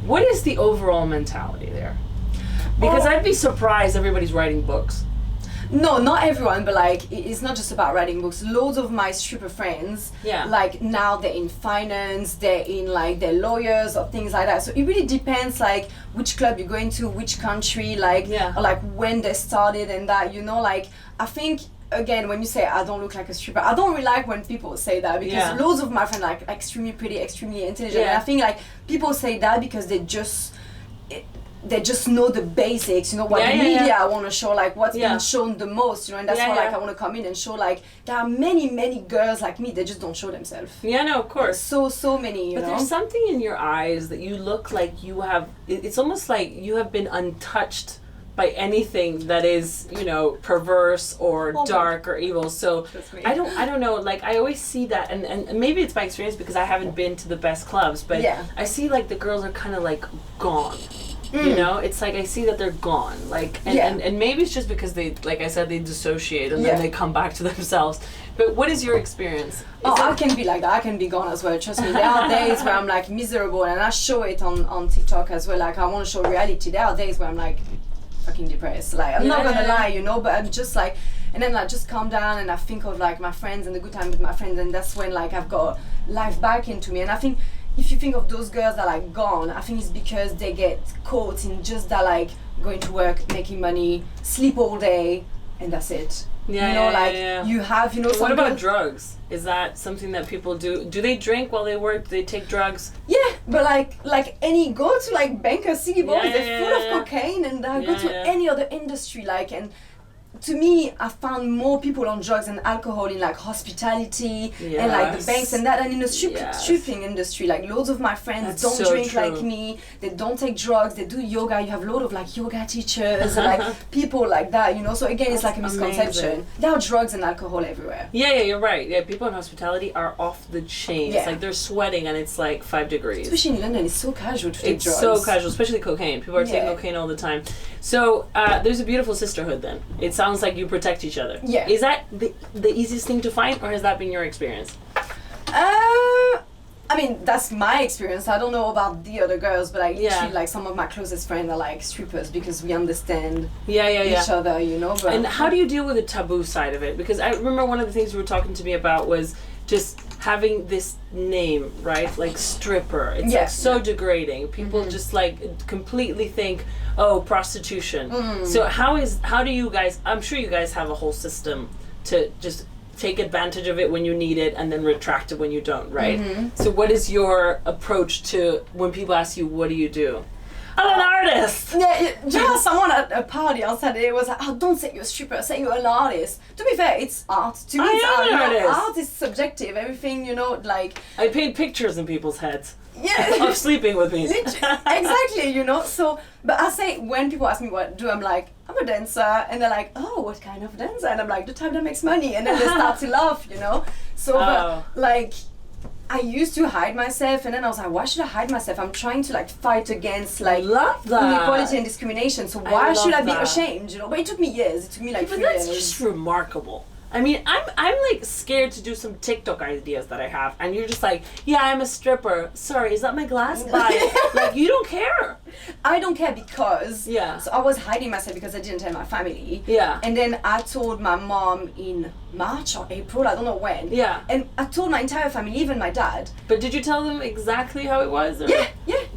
what is the overall mentality there? Because I'd be surprised everybody's writing books. No, not everyone, but like it's not just about writing books. Loads of my stripper friends, like now they're in finance, they're in like they're lawyers or things like that. So it really depends like which club you're going to, which country, like or like when they started and that, like I think again when you say I don't look like a stripper, I don't really like when people say that, because loads of my friends are like extremely pretty, extremely intelligent, and I think like people say that because they just know the basics, what the media want to show, like what's being shown the most, and that's why like I want to come in and show like there are many girls like me that just don't show themselves. Of course. So many, but there's something in your eyes that you look like you have, it's almost like you have been untouched by anything that is, perverse or dark or evil. So I don't know, like I always see that, and maybe it's by experience because I haven't been to the best clubs, but I see like the girls are kind of like gone. It's like I see that they're gone, like, and maybe it's just because they, like I said, they dissociate and then they come back to themselves. But what is your experience? I can be like that. I can be gone as well. Trust me. There are days where I'm like miserable, and I show it on TikTok as well. Like I want to show reality. There are days where I'm like fucking depressed. Like I'm not gonna lie, but I'm just like. and then I just calm down and I think of like my friends and the good time with my friends, and that's when like I've got life back into me. And I think if you think of those girls that are like gone, I think it's because they get caught in just that like going to work, making money, sleep all day, and that's it. You have, what about drugs? Is that something that people do? Do they drink while they work? Do they take drugs? Yeah, but like any, go to like Banker City Boys, they're full of cocaine, and go to any other industry, like, and to me, I found more people on drugs and alcohol in like hospitality and like the banks and that, and in the stripping industry. Like loads of my friends don't drink like me. They don't take drugs. They do yoga. You have a lot of like yoga teachers and like people like that. So again, it's like a misconception. Amazing. There are drugs and alcohol everywhere. Yeah, you're right. Yeah, people in hospitality are off the chain. It's like they're sweating and it's like 5 degrees. Especially in London, it's so casual to take drugs. It's so casual, especially cocaine. People are taking cocaine all the time. So there's a beautiful sisterhood then. It sounds like you protect each other. Yeah. Is that the easiest thing to find, or has that been your experience? I mean, that's my experience. I don't know about the other girls, but literally, like, some of my closest friends are like strippers because we understand each other, But, and how do you deal with the taboo side of it? Because I remember one of the things you were talking to me about was just having this name, right? Like stripper. It's like so degrading. People just like completely think, oh, prostitution. So how do you guys, I'm sure you guys have a whole system to just take advantage of it when you need it and then retract it when you don't, right? So what is your approach to when people ask you, what do you do? I'm an artist! Yeah, just someone at a party on Saturday was like, oh, don't say you're a stripper, say you're an artist. To be fair, it's art. To me, it's art. Art is subjective. Everything, like... I paint pictures in people's heads. Yeah. Of sleeping with me. Exactly, So, but I say, when people ask me what I do, I'm like, I'm a dancer. And they're like, oh, what kind of dancer? And I'm like, the type that makes money. And then they start to laugh, So, but, like... I used to hide myself, and then I was like, why should I hide myself? I'm trying to like fight against like inequality and discrimination, so why should I be ashamed, But it took me years. It took me like 3 years. That's just remarkable. I mean, I'm like scared to do some TikTok ideas that I have, and you're just like, yeah, I'm a stripper. Sorry, is that my glass? Bye. Like, you don't care. I don't care because so I was hiding myself because I didn't tell my family. Yeah. And then I told my mom in March or April, I don't know when. Yeah. And I told my entire family, even my dad. But did you tell them exactly how it was? Or? Yeah,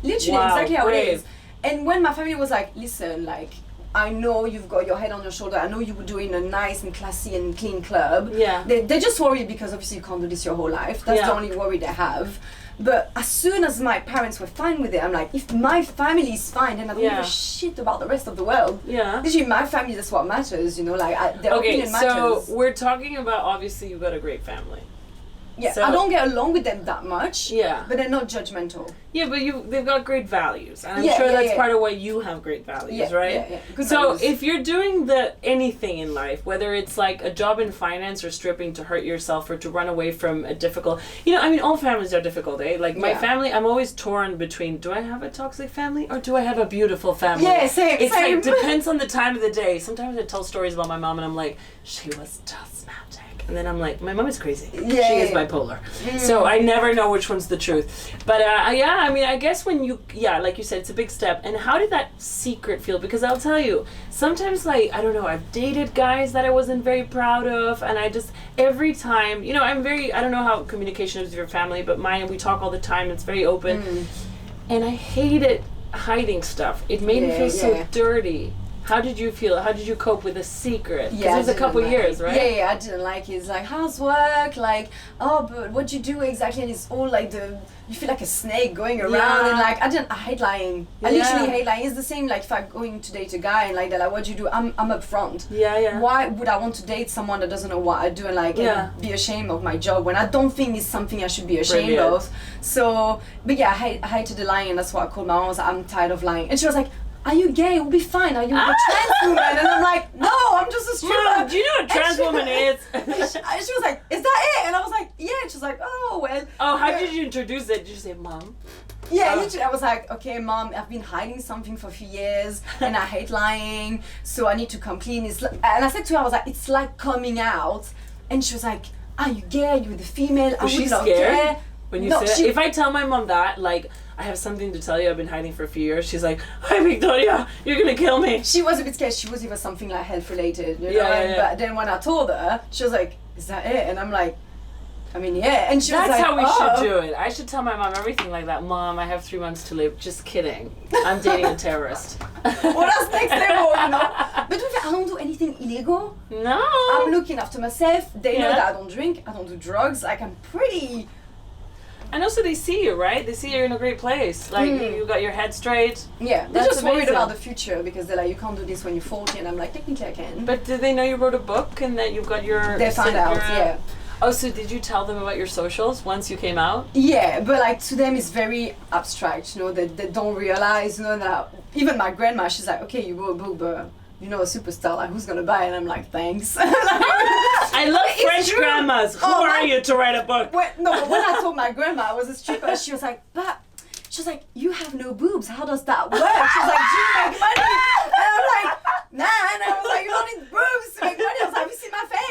literally exactly how it is. And when my family was like, listen, like, I know you've got your head on your shoulder. I know you would do it in a nice and classy and clean club. Yeah. They just worry because obviously you can't do this your whole life. That's the only worry they have. But as soon as my parents were fine with it, I'm like, if my family is fine, then I don't give a shit about the rest of the world. Yeah. Literally, my family, that's what matters, like their opinion matters. Okay, so we're talking about, obviously, you've got a great family. Yeah, so, I don't get along with them that much. Yeah. But they're not judgmental. Yeah, but they've got great values. And I'm sure that's part of why you have great values, right? Yeah. Good so values. If you're doing anything in life, whether it's like a job in finance or stripping to hurt yourself or to run away from a difficult, all families are difficult, eh? Like my family, I'm always torn between, do I have a toxic family or do I have a beautiful family? Yeah, same. It's like, depends on the time of the day. Sometimes I tell stories about my mom and I'm like, she was just magic. And then I'm like, my mom is crazy. She is bipolar. So I never know which one's the truth. But I mean, I guess when you, like you said, it's a big step. And how did that secret feel? Because I'll tell you, sometimes like, I don't know, I've dated guys that I wasn't very proud of. And I just, every time, I'm very, I don't know how communication is with your family, but mine, we talk all the time. It's very open. And I hated hiding stuff. It made me feel so dirty. How did you feel? How did you cope with a secret? Because it was a couple years, right? Yeah, I didn't like it. It's like, how's work? Like, oh, but what you do exactly? And it's all like you feel like a snake going around. And like, I hate lying. I literally hate lying. It's the same like if I'm going to date a guy and like, they're like, what do you do? I'm upfront. Yeah. Why would I want to date someone that doesn't know what I do and like and be ashamed of my job when I don't think it's something I should be ashamed of? So, but yeah, I hated the lying, and that's what I called my mom. I was like, I'm tired of lying. And she was like, are you gay? We'll be fine. Are you a trans woman? And I'm like, no, I'm just a stripper. Mom, do you know what a trans woman is? She was like, is that it? And I was like, yeah. And she was like, oh, well. Oh, how did you introduce it? Did you say, Mom? Yeah, literally, I was like, okay, Mom, I've been hiding something for a few years and I hate lying, so I need to come clean. And I said to her, I was like, it's like coming out. And she was like, are you gay? Are you the female? Was she scared? when you No, say that? If I tell my mom that, like, I have something to tell you, I've been hiding for a few years, she's like, hi Victoria, you're gonna kill me. She was a bit scared. She was even something like health related, you know. Yeah. But then when I told her, she was like, is that it? And I'm like, I mean, yeah. And she was like, that's how we should do it. I should tell my mom everything like that. Mom, I have 3 months to live. Just kidding. I'm dating a terrorist. Well, that's next level, you know. But I don't do anything illegal. No. I'm looking after myself. They know Yeah. that I don't drink. I don't do drugs. Like, I'm pretty... And also they see you, right? They see you're in a great place. Like, you got your head straight. Yeah, they're That's just worried amazing. about the future because they're like, you can't do this when you're 40. And I'm like, technically I can. But did they know you wrote a book and that you've got your... They found out, yeah. Oh, so did you tell them about your socials once you came out? Yeah, but like to them it's very abstract, you know, they don't realize, you know, that even my grandma, she's like, okay, you wrote a book, but you know, a superstar, like who's gonna buy it? And I'm like, thanks. I love It's French true. grandmas. Who are you to write a book? When I told my grandma I was a stripper, she was like, but she was like, you have no boobs, how does that work? She was like, do you make money? And I'm like, nah, and I was like, you don't need boobs to make money. I was like, have you seen my face?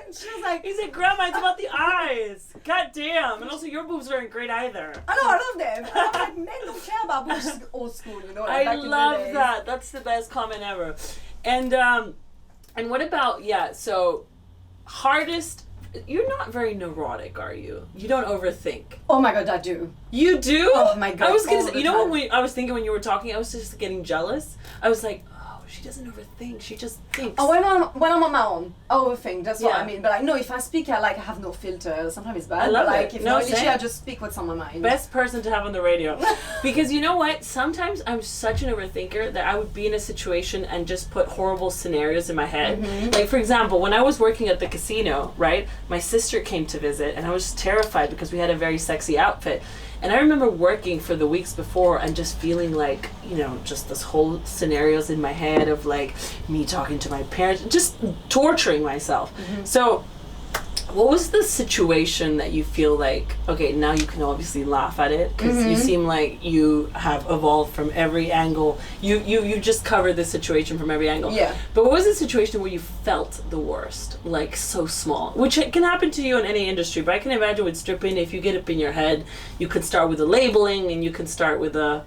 And she was like, He said, Grandma, it's about the eyes. God damn. And also your boobs aren't great either. I know, I love them. And I'm like, men don't care about boobs, it's old school, you know, like I back in the love days. that. That's the best comment ever. And what about, so hardest, you're not very neurotic, are you? You don't overthink. Oh my god, I do. You do? Oh my god. I was gonna all say, the you know time. what I was thinking when you were talking, I was just getting jealous. I was like, oh, she doesn't overthink, she just thinks. Oh, when I'm on my own, I overthink. That's what Yeah. I mean. But like, no, if I speak, I have no filter. Sometimes it's bad. I love but like, it. if No, not, literally, same. I just speak what's on my mind. Best person to have on the radio. Because you know what? Sometimes I'm such an overthinker that I would be in a situation and just put horrible scenarios in my head. Mm-hmm. Like, for example, when I was working at the casino, right? My sister came to visit and I was terrified because we had a very sexy outfit. And I remember working for the weeks before and just feeling like, you know, just this whole scenarios in my head of like me talking to my parents, just torturing myself. Mm-hmm. So what was the situation that you feel like, okay, now you can obviously laugh at it because you seem like you have evolved from every angle. You just covered the situation from every angle. Yeah. But what was the situation where you felt the worst, like so small? Which it can happen to you in any industry, but I can imagine with stripping, if you get up in your head, you could start with a labeling and you can start with a...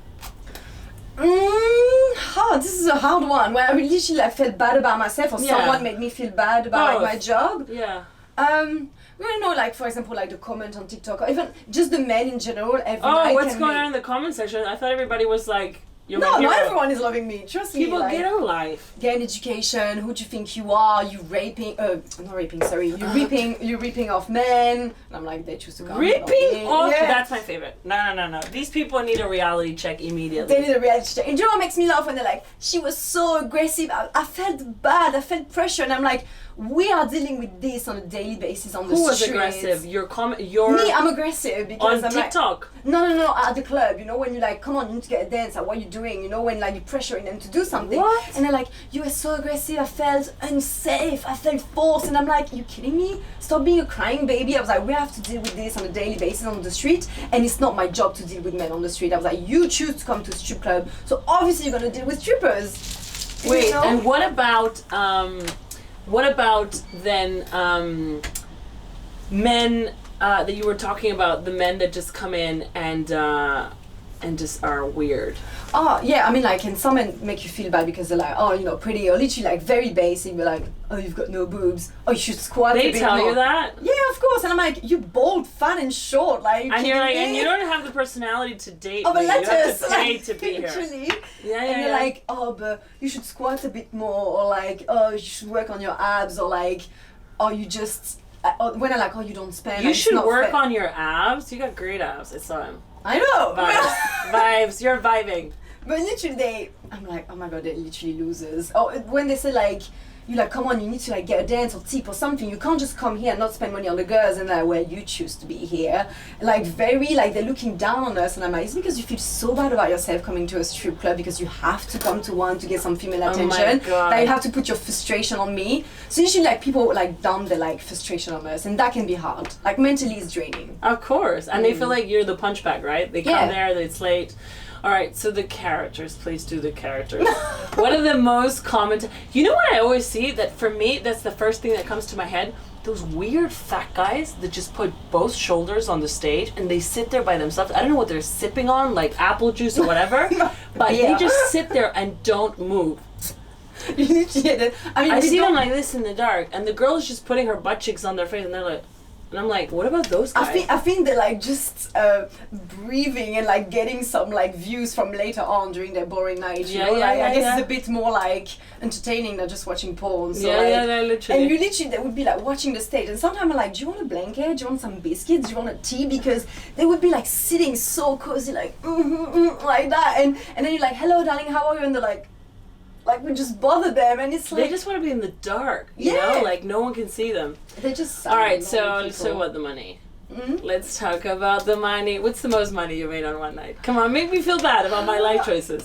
This is a hard one. Where I literally like, felt bad about myself, or Yeah. someone made me feel bad about like, my job. Yeah. We don't know, like for example, like the comment on TikTok, or even just the men in general. Every Oh, night what's can going be- on in the comment section? I thought everybody was like, you're No, my hero. not everyone is loving me. Trust me. People like, get a life. get an education. Who do you think you are? You raping? Not raping. Sorry. You reaping? You reaping off men? And I'm like, they choose to come. Ripping off? Yeah. That's my favorite. No. These people need a reality check immediately. They need a reality check. And you know what makes me laugh when they're like, she was so aggressive. I felt bad. I felt pressure, and I'm like, we are dealing with this on a daily basis on the Who was streets. aggressive? Your Me, I'm aggressive because on I'm like, TikTok. No, at the club, you know, when you're like, come on, you need to get a dance, like, what are you doing? You know, when like you're pressuring them to do something. What? And they're like, you were so aggressive, I felt unsafe, I felt forced, and I'm like, you kidding me? Stop being a crying baby. I was like, we have to deal with this on a daily basis on the street, and it's not my job to deal with men on the street. I was like, you choose to come to a strip club, so obviously you're gonna deal with strippers. Wait, You know? and what about then men that you were talking about, the men that just come in and just are weird? Oh, yeah, I mean, like, and some men make you feel bad because they're like, oh, you know, pretty, or literally, like, very basic, but like, oh, you've got no boobs, oh, you should squat a They bit tell more. you that? Yeah, of course, and I'm like, you bald, fat, and short, like, And you're like, kidding and me? you don't have the personality to date Oh, but me. You have lettuce, to pay like, to be here. literally. Yeah, And you're like, oh, but you should squat a bit more, or like, oh, you should work on your abs, or like, oh, you just, or when I like, oh, you don't spend. You like, it's should not work fair. on your abs. You got great abs. I saw them. I know. Vibes. You're vibing. But literally, I'm like, oh my god, they're literally losers. Or when they say like, you like, come on, you need to like get a dance or tip or something. You can't just come here and not spend money on the girls, and like, well, you choose to be here. Like very, like they're looking down on us, and I'm like, it's because you feel so bad about yourself coming to a strip club because you have to come to one to get some female Oh my attention. God. That you have to put your frustration on me. So usually, like people like dump their like frustration on us, and that can be hard. Like mentally, it's draining. Of course. And they feel like you're the punch bag, right? They come Yeah. there, it's late. All right, so the characters, please do the characters. What are the most common... You know what I always see? That for me, that's the first thing that comes to my head. those weird fat guys that just put both shoulders on the stage and they sit there by themselves. I don't know what they're sipping on, like apple juice or whatever, but they just sit there and don't move. You need to get it. I mean, I see them like this in the dark, and the girl is just putting her butt cheeks on their face, and they're like, and I'm like, what about those guys? I think they're like just breathing and like getting some like views from later on during their boring night. You know? I guess it's a bit more like entertaining than just watching porn. So literally. And you literally, they would be like watching the stage, and sometimes I'm like, do you want a blanket? Do you want some biscuits? Do you want a tea? Because they would be like sitting so cozy, like like that, and then you're like, hello, darling, how are you? And they're like we just bother them, and it's like they just want to be in the dark, you know, like no one can see them. They just all right. So what, the money? Mm-hmm. Let's talk about the money. What's the most money you made on one night? Come on, make me feel bad about my life choices.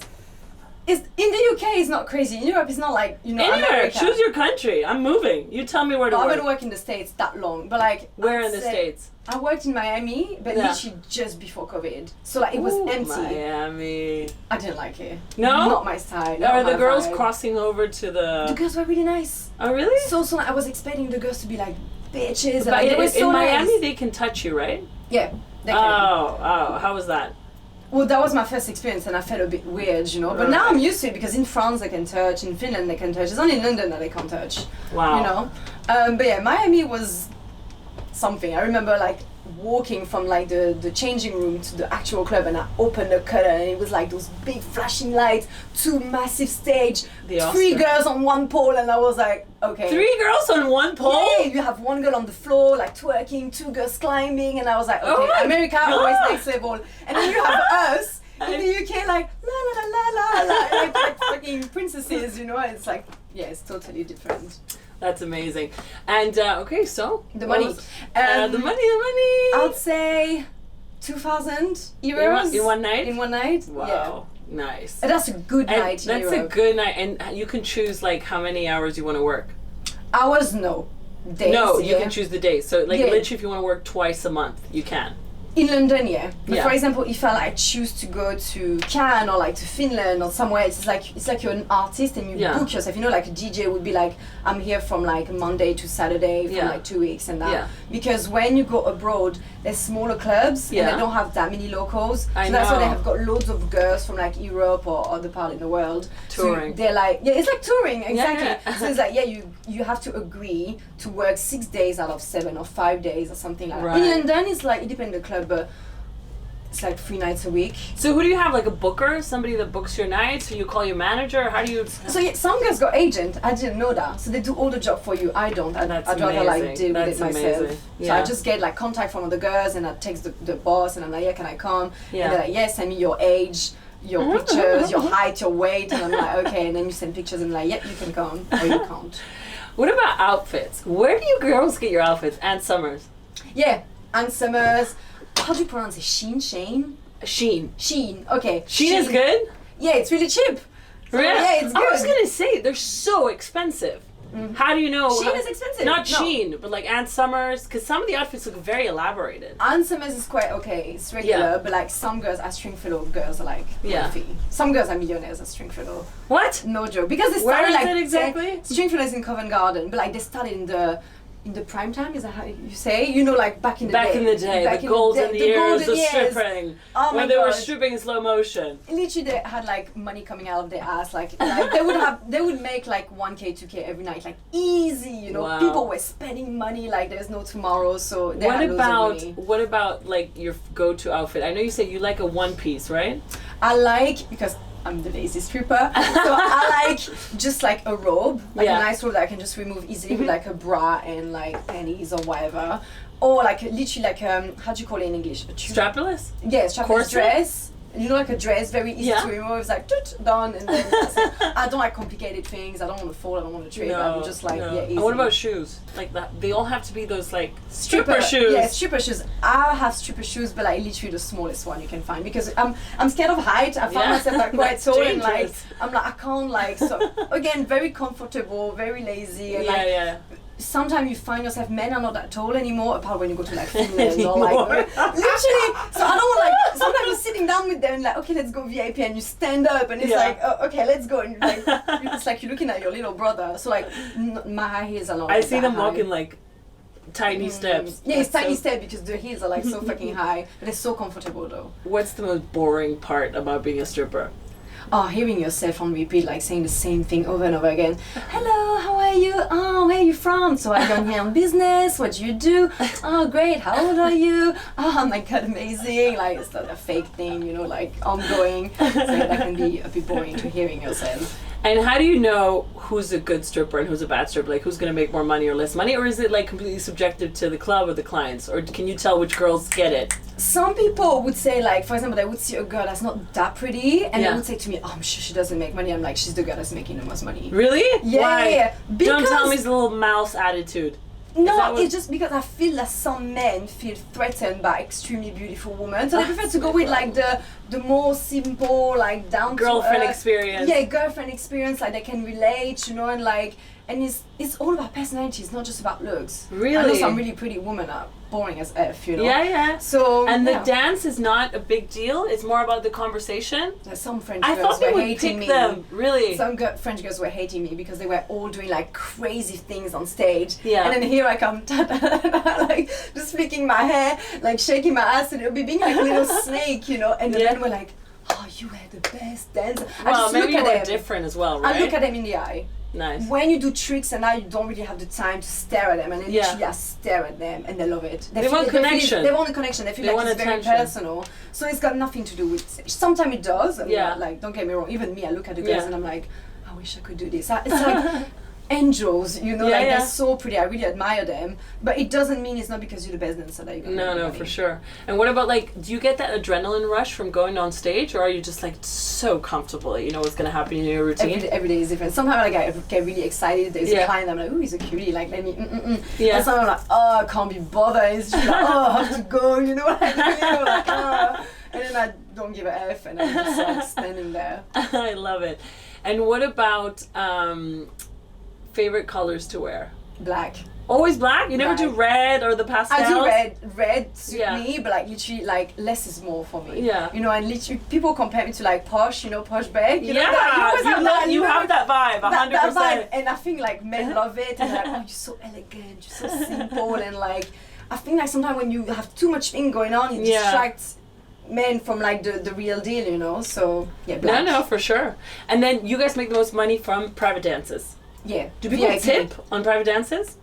In the UK, it's not crazy. In Europe, it's not like, you know, anywhere. America. Choose your country. I'm moving. You tell me where to work. I haven't worked in the States that long, but like where in the States? I worked in Miami, but literally just before COVID. So like it was empty. Miami. I didn't like it. No? Not my style. Are the girls crossing over to The girls were really nice. Oh really? So I was expecting the girls to be like bitches. But and, like, they were so in nice. Miami they can touch you, right? Yeah. They can. Oh, how was that? Well, that was my first experience, and I felt a bit weird, you know. But now I'm used to it, because in France they can touch, in Finland they can touch. It's only in London that they can't touch. Wow. You know. But yeah, Miami was something. I remember like walking from like the changing room to the actual club, and I opened the curtain, and it was like those big flashing lights, 2 massive stage, 3 girls on one pole, and I was like, okay. 3 girls on one pole? Yeah, you have 1 girl on the floor like twerking, 2 girls climbing, and I was like, okay, America always next level. And then you have us in the UK like la la la la la like fucking princesses, you know. It's like, yeah, it's totally different. That's amazing. And okay, so the money. The money. I'd say 2,000 euros in one night. In one night. Wow, yeah. Nice. And that's a good night. That's a good night, and you can choose like how many hours you want to work. Hours, no. Days. No, you can choose the days. So like literally, if you want to work twice a month, you can. In London, yeah. But for example, if I like choose to go to Cannes or like to Finland or somewhere, it's like you're an artist and you book yourself. You know, like a DJ would be like, I'm here from like Monday to Saturday for like 2 weeks and that. Yeah. Because when you go abroad, there's smaller clubs and they don't have that many locals. So that's why they have got loads of girls from like Europe or other part in the world touring. So they're like, it's like touring, exactly. So it's like, you have to agree to work 6 days out of 7 or 5 days or something like that. In London, it's like, it depends on the club, but it's like 3 nights a week. So who do you have, like a booker, somebody that books your nights, or you call your manager? How do you? So some girls got agent. I didn't know that. So they do all the job for you. I don't. I'd rather like deal with it myself. So I just get like contact from other girls, and I text the boss, and I'm like, yeah, can I come? Yeah. And they're like, yeah, send me your age, your pictures, your height, your weight, and I'm like, okay. And then you send pictures, and I'm like, yeah, you can come or you can't. What about outfits? Where do you girls get your outfits? Ann Summers. Yeah, Ann Summers. How do you pronounce it? Shein? Shein, okay. Shein is good? Yeah, it's really cheap. So, really? Yeah, it's good. I was gonna say, they're so expensive. Mm-hmm. How do you know? Shein is expensive. Not Shein, but like Ann Summers, because some of the outfits look very elaborated. Ann Summers is quite okay, it's regular, but like some girls are Stringfellow girls are like wealthy. Some girls are millionaires at Stringfellow. What? No joke. Because they Where started is it exactly? Stringfellow is in Covent Garden, but like they started in the prime time, is that how you say? You know, like back in the day. The golden years of stripping. Oh when they were stripping in slow motion. Literally, they had like money coming out of their ass. Like they would make like 1K, 2K every night, like easy. You know, people were spending money like there's no tomorrow. So they had loads of money. What about like your go-to outfit? I know you said you like a one piece, right? I like, because I'm the lazy stripper, so I like just like a robe, like a nice robe that I can just remove easily with like a bra and like panties or whatever, or like literally like how do you call it in English? Strapless? Yeah, strapless dress. You know, like a dress, very easy to remove. It's like done, and then that's it. I don't like complicated things. I don't want to fall. I don't want to trip. I'm just like easy. And what about shoes? Like that, they all have to be those like stripper shoes. Yeah, stripper shoes. I have stripper shoes, but like literally the smallest one you can find, because I'm scared of height. I find myself like quite tall, and like I'm like I can't like. So again, very comfortable, very lazy, and sometimes you find yourself, men are not that tall anymore, apart when you go to like Finland or like literally. So I don't want like, sometimes you're sitting down with them and like, okay, let's go VIP, and you stand up and it's like, oh, okay, let's go, and like it's like you're looking at your little brother. So like my high heels are not. I see them walking like tiny steps. Yeah, it's tiny steps because the heels are like so fucking high, but it's so comfortable though. What's the most boring part about being a stripper? Oh, hearing yourself on repeat, like saying the same thing over and over again. Hello, how are you? Oh, where are you from? So I'm here on business. What do you do? Oh, great. How old are you? Oh my God, amazing. Like, it's not a fake thing, you know, like ongoing. So that can be a bit boring to hearing yourself. And how do you know who's a good stripper and who's a bad stripper? Like, who's going to make more money or less money? Or is it like completely subjective to the club or the clients? Or can you tell which girls get it? Some people would say, like, for example, they would see a girl that's not that pretty and they would say to me, oh, I'm sure she doesn't make money. I'm like, she's the girl that's making the most money. Really? Yeah. Why? Because don't tell me it's a little mouse attitude. No, it's just because I feel that some men feel threatened by extremely beautiful women, so they prefer to go with like the more simple, like down girlfriend to experience. Yeah, girlfriend experience, like they can relate, you know, and like, and it's all about personality. It's not just about looks. Really? I know some really pretty women are boring as F, you know. Yeah, yeah. So and the dance is not a big deal. It's more about the conversation. Some French I girls thought they were would hating pick me. them. Really? Some French girls were hating me because they were all doing like crazy things on stage. Yeah. And then here I come, like just flicking my hair, like shaking my ass, and it'll be being like a little snake, you know. And the men were like, "Oh, you were the best dancer." I Well, just maybe look you at were them. different as well, right? I look at them in the eye. Nice. When you do tricks and now you don't really have the time to stare at them, and then literally I stare at them and they love it. They want connection. They want a connection. They feel They like want it's very attention. personal. So it's got nothing to do with. Sometimes it does. And like, don't get me wrong. Even me, I look at the girls and I'm like, I wish I could do this. It's like angels, you know, they're so pretty. I really admire them. But it doesn't mean it's not because you're the best dancer that you're gonna make money. For sure. And what about like, do you get that adrenaline rush from going on stage, or are you just like so comfortable that you know what's gonna happen in your routine? Every day is different. Sometimes like, I get really excited. There's a client, I'm like, ooh, he's a cutie. Like, let me. Yeah. And sometimes I'm like, oh, I can't be bothered. It's just like, oh, I have to go. You know what I mean? I'm like, oh. And then I don't give a F, and I'm just like standing there. I love it. And what about favorite colors to wear? Black. Always black? You never do red or the pastels? I do red. Red suit me, but like literally, like less is more for me. Yeah. You know, and literally, people compare me to like Posh, you know, Posh Bag. You know, you have that vibe, 100%. That vibe, and I think like men love it, and like, oh, you're so elegant, you're so simple, and like, I think like sometimes when you have too much thing going on, it distracts men from like the real deal, you know. So yeah, black. No, for sure. And then you guys make the most money from private dances. Yeah. Do people tip on private dances?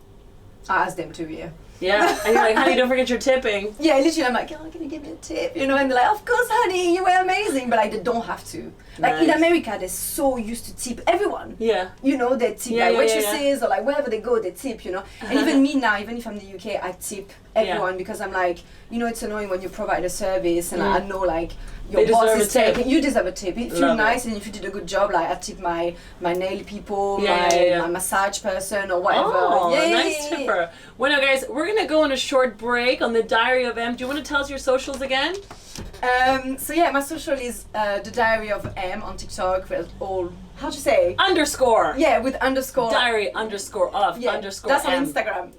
I ask them to, yeah. Yeah, and you're like, honey, don't forget your tipping. Yeah, literally, I'm like, oh, can you give me a tip? You know, and they're like, of course, honey, you were amazing. But like, they don't have to. Like in America, they're so used to tip everyone. Yeah. You know, they tip like waitresses or like wherever they go, they tip, you know. And even me now, even if I'm in the UK, I tip everyone because I'm like, you know, it's annoying when you provide a service and like, I know like your boss is taking, you deserve a tip. It feels nice, and if you did a good job, like I tip my nail people, my massage person or whatever. Oh, nice tipper. Well, now guys, we're gonna go on a short break on the Diary of M. Do you want to tell us your socials again? So yeah, my social is the Diary of M on TikTok with all, how'd you say? Underscore. Yeah, with underscore. Diary underscore of underscore that's M. on Instagram.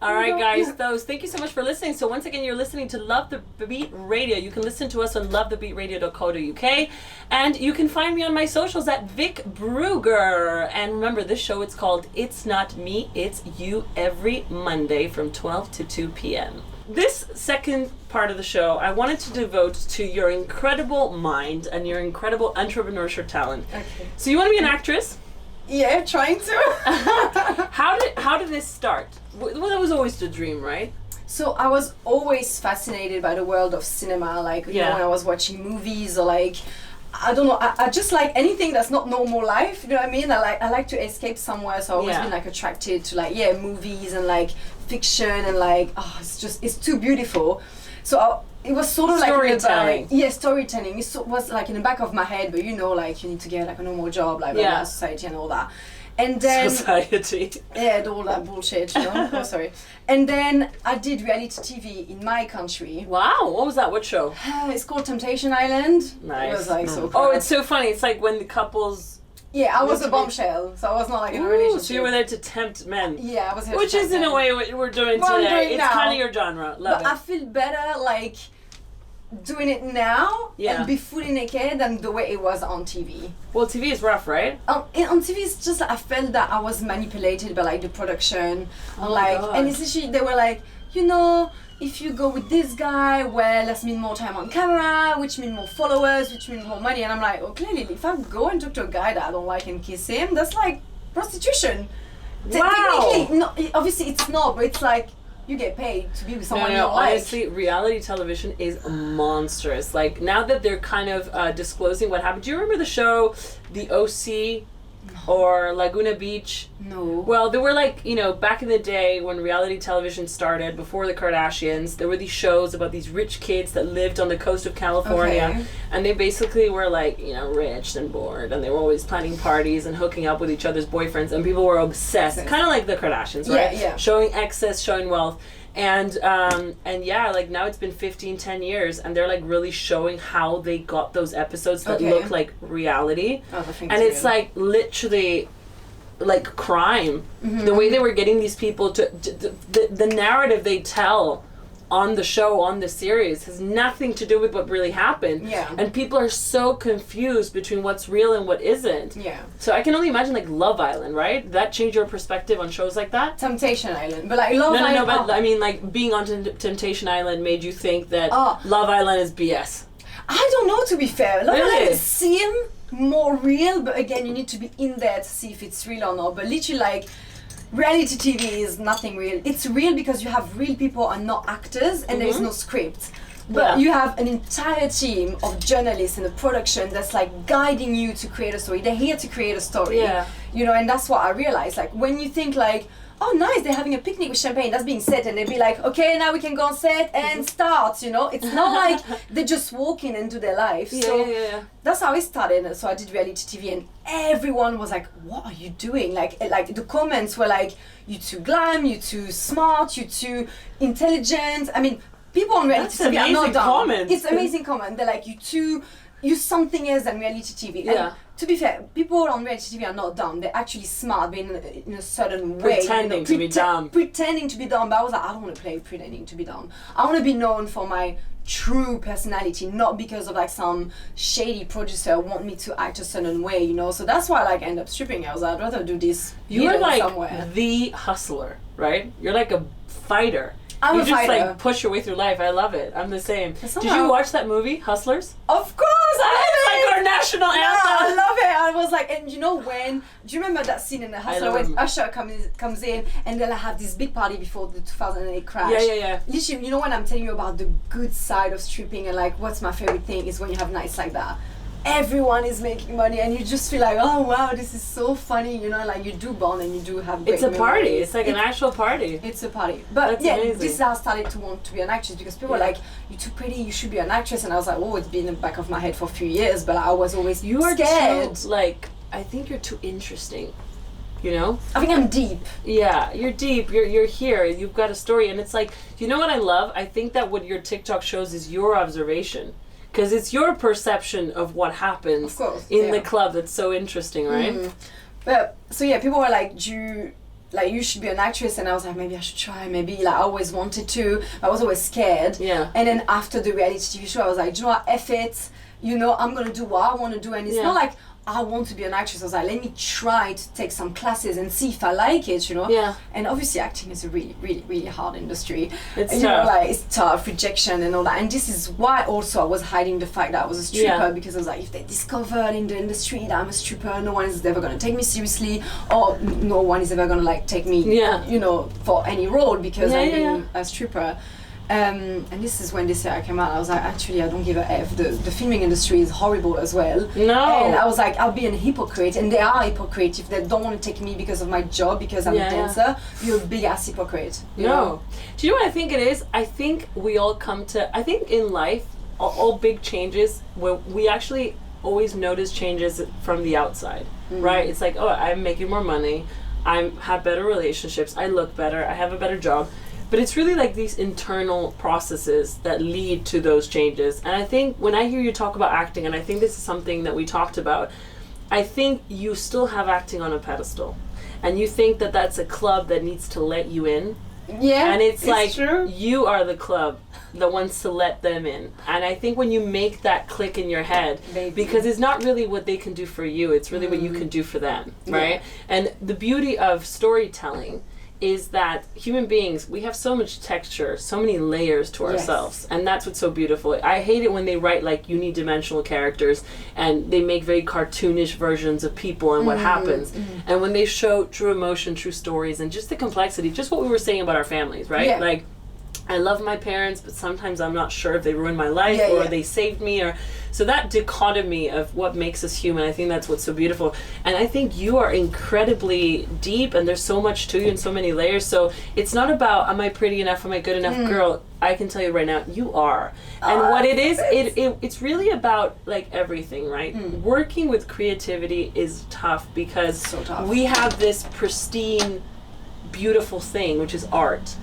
All right, guys. Thank you so much for listening. So once again, you're listening to Love the Beat Radio. You can listen to us on lovethebeatradio.co.uk, and you can find me on my socials at Vic Bruger. And remember, this show, it's called It's Not Me, It's You, every Monday from 12 to 2 p.m. This second part of the show, I wanted to devote to your incredible mind and your incredible entrepreneurship talent. Okay. So you want to be an actress? Yeah, trying to. How did this start? Well, that was always the dream, right? So I was always fascinated by the world of cinema, like you know, when I was watching movies or like, I don't know, I just like anything that's not normal life, you know what I mean? I like to escape somewhere, so I've always been like attracted to like movies and like fiction and like, it's too beautiful. So it was sort of storytelling. Like storytelling. It was like in the back of my head, but you know, like you need to get like a normal job, like society and all that. And then society. Yeah, all that bullshit, you know. Oh, sorry. And then I did reality TV in my country. Wow, what was that? What show? It's called Temptation Island. Nice. It was like so. Oh, it's so funny. It's like when the couples. Yeah, I was a bombshell, so I was not like in a relationship. So you were there to tempt men. Yeah, I was here which to is in a way what we're doing today. It's kind of your genre. Love it. I feel better like doing it now Yeah. and be fully naked than the way it was on TV. Well, TV is rough, right? On TV, it's just I felt that I was manipulated by like the production, Oh my God. and essentially they were like, you know, if you go with this guy, well, that's mean more time on camera, which means more followers, which means more money. And I'm like, oh, clearly, if I go and talk to a guy that I don't like and kiss him, that's like prostitution. Wow. Technically, no, obviously it's not, but it's like you get paid to be with someone you don't like. Honestly, reality television is monstrous. Like, now that they're kind of disclosing what happened. Do you remember the show, The OC? Or Laguna Beach? No. Well, there were like, you know, back in the day when reality television started, before the Kardashians, there were these shows about these rich kids that lived on the coast of California. Okay. And they basically were like, you know, rich and bored. And they were always planning parties and hooking up with each other's boyfriends. And people were obsessed. Kind of like the Kardashians, right? Yeah. Showing excess, showing wealth. And yeah, like now it's been 10 years, and they're like really showing how they got those episodes that look like reality. And it's like literally like crime. The way they were getting these people to the narrative they tell on the show, on the series, has nothing to do with what really happened. Yeah. And people are so confused between what's real and what isn't. Yeah. So I can only imagine like Love Island, right? Did that change your perspective on shows like that? Temptation Island, but like Love Island. No, but I mean, like, being on Temptation Island made you think that Love Island is BS. I don't know, to be fair. Love Really? Island seem more real, but again, you need to be in there to see if it's real or not. But literally, like, reality TV is nothing real. It's real because you have real people and not actors, and there is no script. But you have an entire team of journalists and a production that's like guiding you to create a story. They're here to create a story. Yeah. You know, and that's what I realized. Like, when you think like, oh nice, they're having a picnic with champagne, that's being set, and they'd be like, okay, now we can go on set and start, you know? It's not like they just walk in and do their life. So that's how it started. So I did reality TV, and everyone was like, what are you doing? Like the comments were like, you too glam, you too smart, you too intelligent. I mean, people on reality TV are not dumb. Comments. It's amazing comment. They're like, you're something else than reality TV. Yeah. And to be fair, people on reality TV are not dumb. They're actually smart, but in a certain way. Pretending to be dumb. Pretending to be dumb. But I was like, I don't want to play pretending to be dumb. I want to be known for my true personality, not because of like some shady producer want me to act a certain way, you know? So that's why I like end up stripping. I was like, I'd rather do this You're like somewhere. the hustler, right? You're like a fighter. I'm you a just fighter. like push your way through life. I love it. I'm the same. Did somehow- you watch that movie, Hustlers? Of course, It's like our national Yeah, I anthem. love it. I was like, and you know when? Do you remember that scene in The Hustler when remember. Usher comes in and they'll have this big party before the 2008 crash? Yeah. Literally, you know when I'm telling you about the good side of stripping and like what's my favorite thing is when you have nights like that. Everyone is making money and you just feel like, oh wow, this is so funny, you know, like you do bond and you do have great It's a party. memories. It's like an actual party. It's a party. But That's yeah, amazing. this is how I started to want to be an actress because people were like, you're too pretty, you should be an actress. And I was like, oh, it's been in the back of my head for a few years, but I was always You are scared. too, like, I think you're too interesting. You know? I think I'm deep. Yeah, you're deep. You're here. You've got a story, and it's like, you know what I love? I think that what your TikTok shows is your observation, because it's your perception of what happens Of course, in the club that's so interesting, right? But so yeah, people were like, you should be an actress, and I was like, maybe I should try. Maybe like I always wanted to. I was always scared. Yeah. And then after the reality TV show, I was like, do you know what? F it. You know, I'm gonna do what I want to do, and it's not like I want to be an actress. I was like, let me try to take some classes and see if I like it, you know? Yeah. And obviously acting is a really, really, really hard industry. It's you tough. know, like it's tough, rejection and all that. And this is why also I was hiding the fact that I was a stripper because I was like, if they discover in the industry that I'm a stripper, no one is ever gonna take me seriously, or no one is ever gonna like take me, you know, for any role because I'm being a stripper. And this is when this year I came out. I was like, actually, I don't give a F. The filming industry is horrible as well. No. And I was like, I'll be a hypocrite. And they are hypocrite if they don't want to take me because of my job, because I'm a dancer. You're a big ass hypocrite. You know? Do you know what I think it is? I think we all come to, I think in life, all big changes, where we actually always notice changes from the outside, right? It's like, oh, I'm making more money. I have better relationships. I look better. I have a better job. But it's really like these internal processes that lead to those changes. And I think when I hear you talk about acting, and I think this is something that we talked about, I think you still have acting on a pedestal. And you think that that's a club that needs to let you in Yeah, and it's like true. you are the club that wants to let them in. And I think when you make that click in your head, because it's not really what they can do for you, it's really what you can do for them, right? And the beauty of storytelling is that human beings, we have so much texture, so many layers to ourselves, and that's what's so beautiful. I hate it when they write like unidimensional characters and they make very cartoonish versions of people and what happens, and when they show true emotion, true stories, and just the complexity, just what we were saying about our families, right? Like, I love my parents, but sometimes I'm not sure if they ruined my life or they saved me, or so that dichotomy of what makes us human, I think that's what's so beautiful. And I think you are incredibly deep, and there's so much to you and so many layers. So it's not about, am I pretty enough, am I good enough? Girl, I can tell you right now, you are. And what it is, it's really about like everything, right? Working with creativity is tough because we have this pristine, beautiful thing, which is art,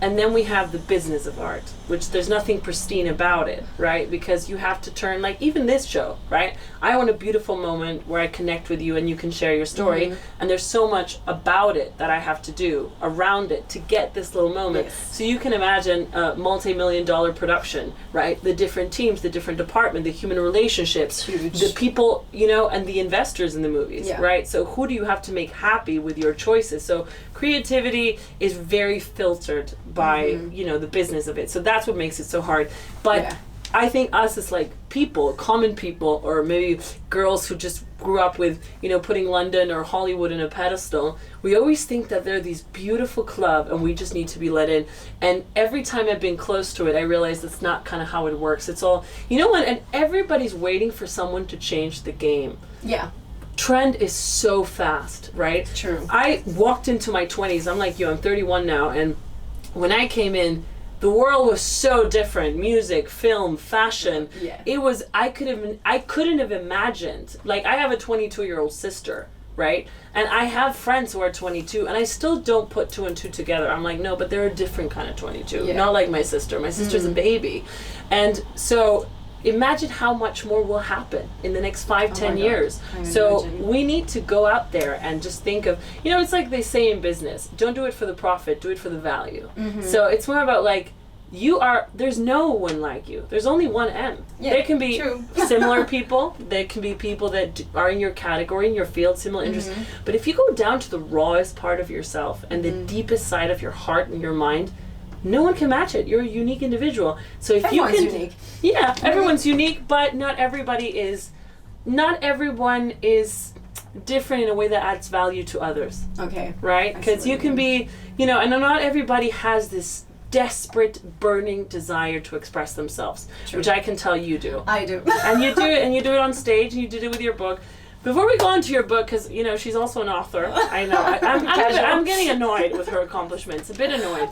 and then we have the business of art, which there's nothing pristine about it, right? Because you have to turn, like even this show, right? I want a beautiful moment where I connect with you and you can share your story, and there's so much about it that I have to do around it to get this little moment. So you can imagine a multi-million-dollar production, right? The different teams, the different department, the human relationships, the people, you know, and the investors in the movies, right? So who do you have to make happy with your choices? So creativity is very filtered by, you know, the business of it. So that's what makes it so hard. But I think us as like people, common people, or maybe girls who just grew up with, you know, putting London or Hollywood in a pedestal, we always think that they're these beautiful club and we just need to be let in. And every time I've been close to it, I realize that's not kind of how it works. It's all, you know what, and everybody's waiting for someone to change the game. Trend is so fast, right? True. I walked into my 20s, I'm like you, I'm 31 now, and when I came in, the world was so different. Music, film, fashion. It was, I couldn't have imagined. Like, I have a 22-year-old sister, right? And I have friends who are 22, and I still don't put two and two together. I'm like, no, but they're a different kind of 22. Not like my sister. My sister's a baby. And so imagine how much more will happen in the next 5-10 years. So we need to go out there and just think of, you know, it's like they say in business, don't do it for the profit, do it for the value. So it's more about like, there's no one like you. There's only one M. There can be similar people. There can be people that are in your category, in your field, similar interests. But if you go down to the rawest part of yourself and the deepest side of your heart and your mind, no one can match it. You're a unique individual. So if everyone's you can, unique. Everyone's unique, but not everyone is different in a way that adds value to others. Right? Because you can be, you know, and not everybody has this desperate, burning desire to express themselves, which I can tell you do. I do. And you do it, and you do it on stage, and you did it with your book. Before we go on to your book, because, you know, she's also an author. I know. I'm getting annoyed with her accomplishments. A bit annoyed.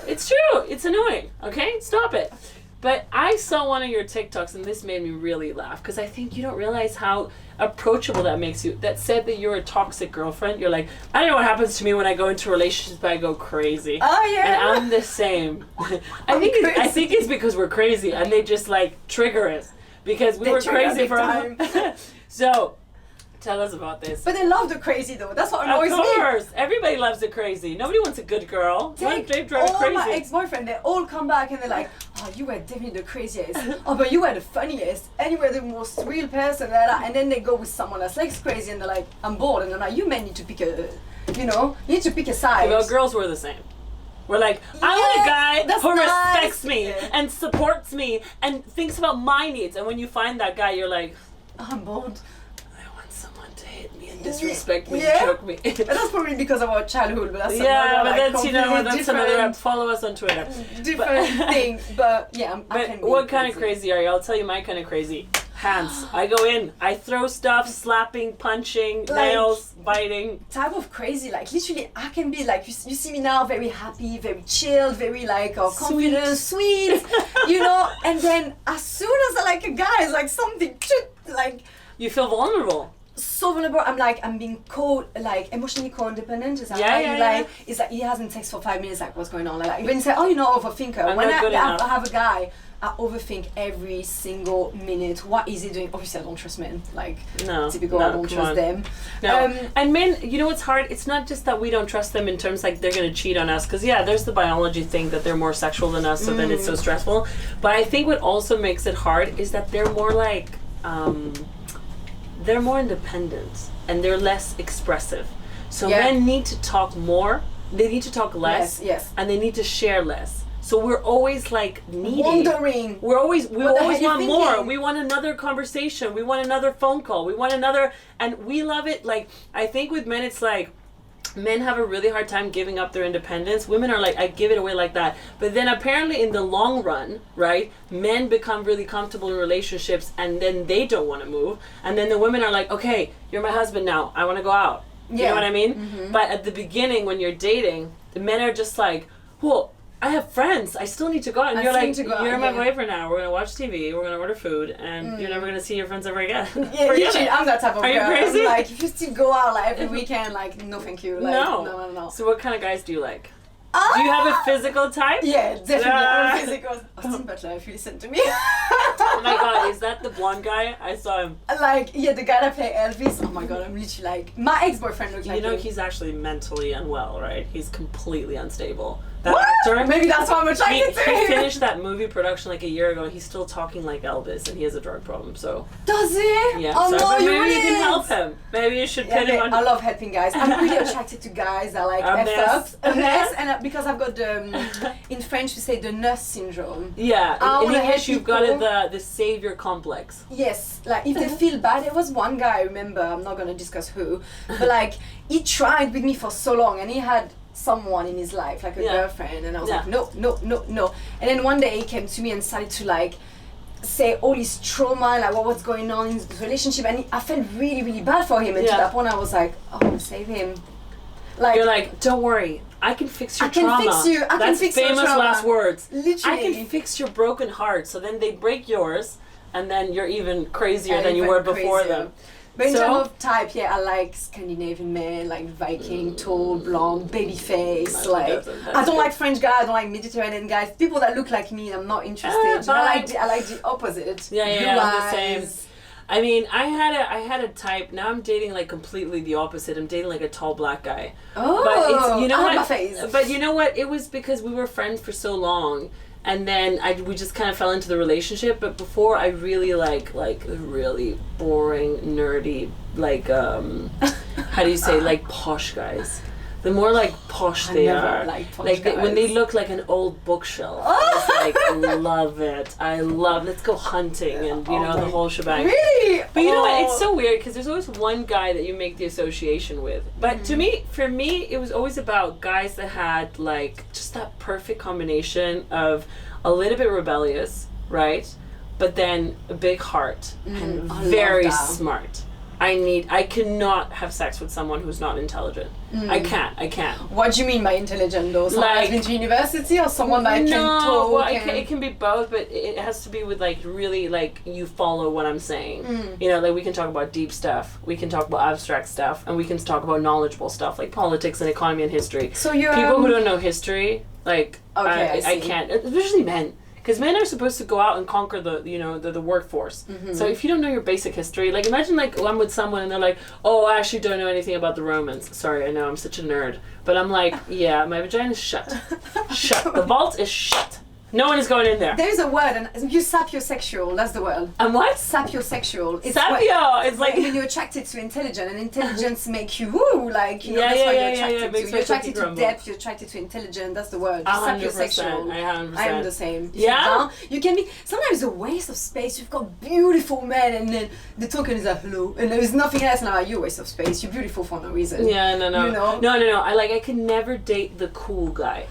It's true. It's annoying. Okay? Stop it. But I saw one of your TikToks, and this made me really laugh, because I think you don't realize how approachable that makes you. That said that you're a toxic girlfriend. You're like, I don't know what happens to me when I go into relationships, but I go crazy. And I'm the same. I think it's because we're crazy, and they just, like, trigger us. Because we were crazy for a time. So, tell us about this. But they love the crazy, though. That's what annoys me. Of course. Everybody loves the crazy. Nobody wants a good girl. All my ex-boyfriends, they all come back and they're like, oh, you were definitely the craziest. Oh, but you were the funniest. And you were the most real person. And then they go with someone else like crazy and they're like, I'm bored. And they're like, you men need to pick a side. Well, girls were the same. We're like, I want a guy who respects me and supports me and thinks about my needs. And when you find that guy, you're like, I'm bored. Disrespect me, choke me. But that's probably because of our childhood, but that's that's another. Follow us on Twitter. Different thing, but what kind of crazy are you? I'll tell you my kind of crazy. Hands. I go in. I throw stuff, slapping, punching, nails, biting. Type of crazy, like literally, I can be like you see me now, very happy, very chilled, very like confident, sweet, you know. And then as soon as a guy is like something, like you feel vulnerable. So vulnerable. I'm being emotionally co-independent. Is that it's like he hasn't texted for 5 minutes. Like, what's going on? Like when you say, oh, you're not overthinker. When I have a guy, I overthink every single minute. What is he doing? Obviously, I don't trust men. Like, typical, I don't trust them. No. And men, you know what's hard? It's not just that we don't trust them in terms like they're going to cheat on us. Because, yeah, there's the biology thing that they're more sexual than us, so then it's so stressful. But I think what also makes it hard is that they're more like, they're more independent and they're less expressive. So men need to talk more, they need to talk less, and they need to share less. So we're always like needy. Wondering. We always want more. We want another conversation. We want another phone call. We want another, and we love it. Like, I think with men, it's like, men have a really hard time giving up their independence. Women are like, I give it away like that. But then apparently in the long run, right, men become really comfortable in relationships and then they don't want to move. And then the women are like, okay, you're my husband now. I want to go out. You know what I mean? Mm-hmm. But at the beginning when you're dating, the men are just like, well, I have friends. I still need to go out. And you're like, you're my boyfriend now. We're going to watch TV. We're going to order food. And you're never going to see your friends ever again. Yeah, literally, I'm that type of girl. Are you crazy? Like, if you still go out like every weekend, like, no thank you. Like, no. So what kind of guys do you like? Do you have a physical type? Yeah, definitely. I'm a physical. Austin Butler, if you listen to me. Oh my god, is that the blonde guy? I saw him. Like, yeah, the guy that played Elvis. Oh my god, I'm literally like, my ex-boyfriend looks like you know him. He's actually mentally unwell, right? He's completely unstable. That actor. Maybe that's why I'm attracted to him. He finished that movie production like a year ago and he's still talking like Elvis and he has a drug problem, so. Does he? Yeah. Oh no, maybe you can help him. Maybe you should put him on. I love helping guys. I'm really attracted to guys that like F up. A mess. And because I've got the, in French we say the nurse syndrome. Yeah, in English you've got it, the savior complex. Yes, like if they feel bad. There was one guy, I remember, I'm not going to discuss who, but like he tried with me for so long and he had someone in his life, like a girlfriend, and I was like, no. And then one day he came to me and started to like say all his trauma, like what was going on in his relationship, and I felt really, really bad for him. And to that point I was like, oh, I want to save him. Like, you're like, don't worry, I can fix your trauma. I can fix you. I can fix your trauma. That's famous last words. Literally. I can fix your broken heart. So then they break yours, and then you're even crazier than you were before them. But in terms of type, I like Scandinavian men, like Viking, tall, blonde, baby face. Like, I don't like French guys, I don't like Mediterranean guys. People that look like me, I'm not interested. I like the opposite. Yeah, I'm the same. I mean, I had a type. Now I'm dating like completely the opposite. I'm dating like a tall black guy. Oh, but it's, you know what? My face. But you know what? It was because we were friends for so long. And then we just kind of fell into the relationship. But before, I really like really boring, nerdy, like how do you say, like posh guys. The more like posh they are, like when they look like an old bookshelf. I was like, love it. Let's go hunting and the whole shebang. Really? But you know what? It's so weird because there's always one guy that you make the association with. But for me, it was always about guys that had like just that perfect combination of a little bit rebellious, right? But then a big heart and very smart. I cannot have sex with someone who's not intelligent. I can't. What do you mean by intelligent though? Someone that's been to university or someone that can talk? Well, it can be both, but it has to be with like really like you follow what I'm saying. You know, like we can talk about deep stuff, we can talk about abstract stuff, and we can talk about knowledgeable stuff like politics and economy and history. So you're people who don't know history, like I can't, especially men. Because men are supposed to go out and conquer the workforce. So if you don't know your basic history, like imagine like I'm with someone and they're like, oh, I actually don't know anything about the Romans. Sorry, I know I'm such a nerd. But I'm like, yeah, my vagina is shut. Shut. The vault is shut. No one is going in there. There is a word, and you sapiosexual, that's the word. And what? Sapiosexual. Sapio! It's like when you're attracted to intelligence, and intelligence make you woo, like, that's what you're attracted to. You're attracted to depth, you're attracted to intelligence, that's the word. 100%. Sapiosexual. I am the same. Yeah? You can be, sometimes it's a waste of space. You've got beautiful men, and then the token is a hello, and there's nothing else, now you're a waste of space. You're beautiful for no reason. Yeah, no. You know? No. I can never date the cool guy.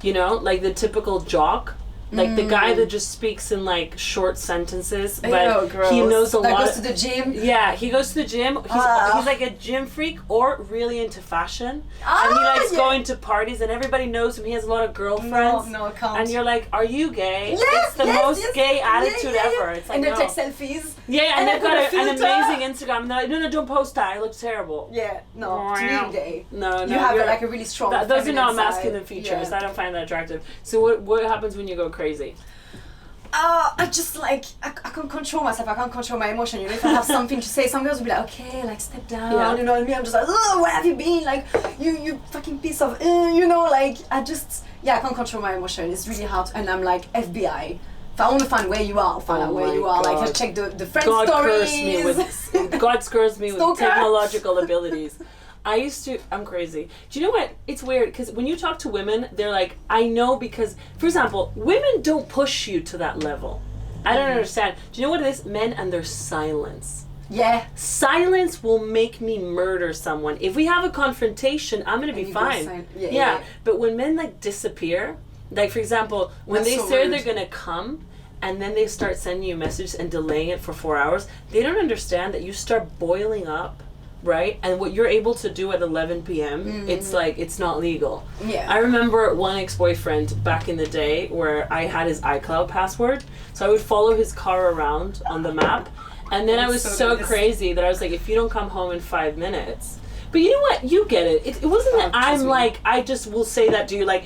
You know? Like the typical jock. Like the guy that just speaks in like short sentences, but he knows a lot. That goes to the gym. Yeah, he goes to the gym. He's like a gym freak or really into fashion, and he likes going to parties, and everybody knows him. He has a lot of girlfriends. No, I can't. And you're like, are you gay? It's the most gay attitude ever. It's like, and they take selfies. Yeah, and they've got an amazing Instagram. And they're like, no, don't post that. It looks terrible. Yeah, no, to me I'm gay. No, you have like a really strong. Those are not masculine features. I don't find that attractive. So what happens when you go crazy? I just like, I can't control myself, I can't control my emotion. You know, if I have something to say, some girls will be like, okay, like step down, you know, and me, I'm just like, oh, where have you been? Like, you fucking piece of, you know, like, I can't control my emotion. It's really hard, and I'm like, FBI. If I want to find where you are, I'll find out where you are. God. Like, I check the friend stories. God cursed me with Stalker. technological abilities. I'm crazy. Do you know what? It's weird because when you talk to women, they're like, I know because, for example, women don't push you to that level. I don't understand. Do you know what it is? Men and their silence. Yeah. Silence will make me murder someone. If we have a confrontation, I'm going to be fine. Yeah. But when men like disappear, like for example, when they say they're going to come, and then they start sending you messages and delaying it for 4 hours, they don't understand that you start boiling up. Right? And what you're able to do at 11 p.m., it's like, it's not legal. Yeah. I remember one ex-boyfriend back in the day where I had his iCloud password. So I would follow his car around on the map. And then I was so crazy that I was like, if you don't come home in 5 minutes. But you know what? You get it. It wasn't that I'm like, I just will say that to you, like,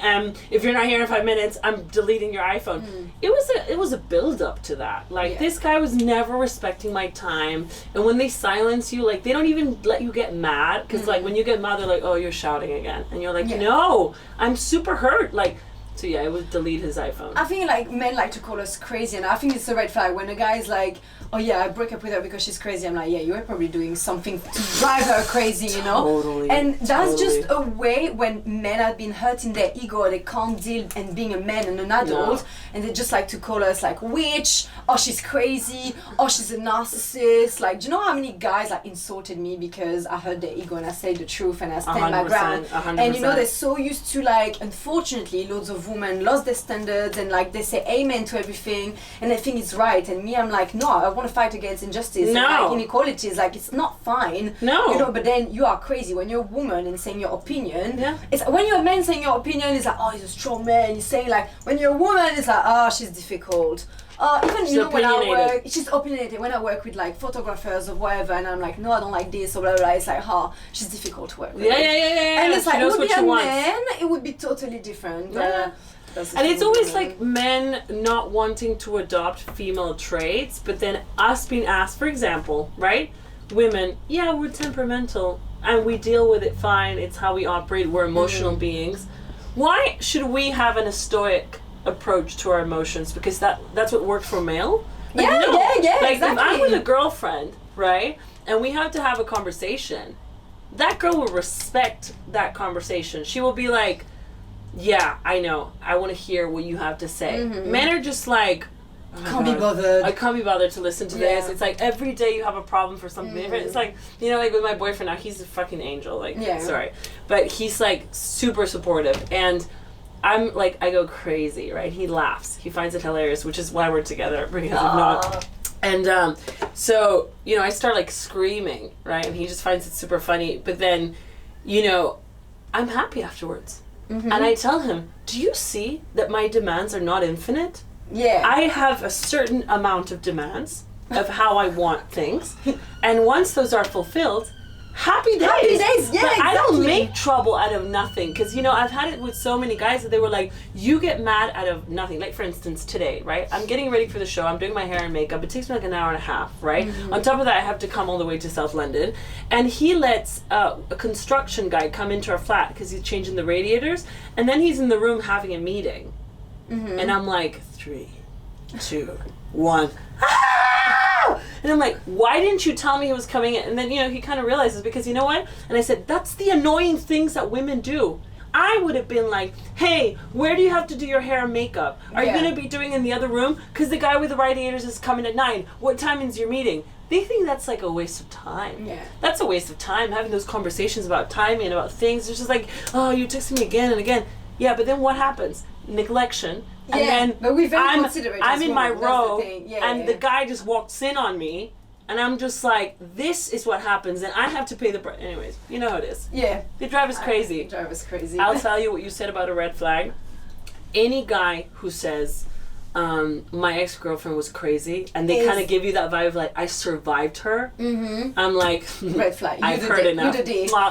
if you're not here in 5 minutes, I'm deleting your iPhone. It was a build up to that. Like, this guy was never respecting my time. And when they silence you, like, they don't even let you get mad. Because, like, when you get mad, they're like, oh, you're shouting again. And you're like, no, I'm super hurt. Like, so yeah, I would delete his iPhone. I think, like, men like to call us crazy. And I think it's a red flag when a guy is like, oh yeah, I broke up with her because she's crazy. I'm like, yeah, you were probably doing something to drive her crazy, you know? Totally. And that's just a way when men have been hurt in their ego, they can't deal and being a man and an adult, and they just like to call us like witch, or she's crazy, or she's a narcissist. Like, do you know how many guys like insulted me because I hurt their ego and I say the truth and I stand my ground? 100%. And you know, they're so used to like, unfortunately, loads of women lost their standards and like they say amen to everything and they think it's right. And me, I'm like, no, I want to fight against injustice and like inequalities. Like, it's not fine. No. You know, but then you are crazy when you're a woman and saying your opinion. Yeah. It's when you're a man saying your opinion, it's like, oh, he's a strong man. He's saying like, when you're a woman, it's like, oh, she's difficult. Even she's, you know, when I work, she's opinionated. When I work with like photographers or whatever, and I'm like, no, I don't like this or blah blah blah. It's like, oh, she's difficult to work with. Yeah. And it's like, it would be a man, it would be totally different. Yeah. And it's always like men not wanting to adopt female traits, but then us being asked, for example, right? Women, yeah, we're temperamental and we deal with it fine. It's how we operate. We're emotional beings. Why should we have a stoic approach to our emotions? Because that's what worked for male. Like, yeah. Like exactly. if I'm with a girlfriend, right, and we have to have a conversation, that girl will respect that conversation. She will be like, yeah, I know. I want to hear what you have to say. Men are just like, oh can't be bothered. I can't be bothered to listen to this. It's like every day you have a problem for something different. It's like, you know, like with my boyfriend now, he's a fucking angel. Like, sorry. But he's like super supportive. And I'm like, I go crazy, right? He laughs. He finds it hilarious, which is why we're together, because if not. And so, you know, I start like screaming, right? And he just finds it super funny. But then, you know, I'm happy afterwards. And I tell him, do you see that my demands are not infinite? Yeah. I have a certain amount of demands of how I want things. And once those are fulfilled, happy days. Happy days, yeah, but exactly. I don't make trouble out of nothing. Because, you know, I've had it with so many guys that they were like, you get mad out of nothing. Like, for instance, today, right? I'm getting ready for the show. I'm doing my hair and makeup. It takes me like an hour and a half, right? On top of that, I have to come all the way to South London. And he lets a construction guy come into our flat because he's changing the radiators. And then he's in the room having a meeting. And I'm like, 3, 2, 1. And I'm like, why didn't you tell me he was coming in? And then, you know, he kind of realizes, because you know what? And I said, that's the annoying things that women do. I would have been like, hey, where do you have to do your hair and makeup? Are you going to be doing in the other room? Because the guy with the radiators is coming at 9. What time is your meeting? They think that's like a waste of time. Yeah. That's a waste of time, having those conversations about timing and about things. It's just like, oh, you texted me again and again. Yeah, but then what happens? Neglection. And then but we're very considerate. I'm in my row, and the guy just walks in on me, and I'm just like, this is what happens, and I have to pay the price. Anyways, you know how it is. Yeah. They drive us crazy. Drive us crazy. I'll tell you what you said about a red flag. Any guy who says, my ex-girlfriend was crazy, and they kind of give you that vibe of like, I survived her. I'm like, red flag. I've heard enough.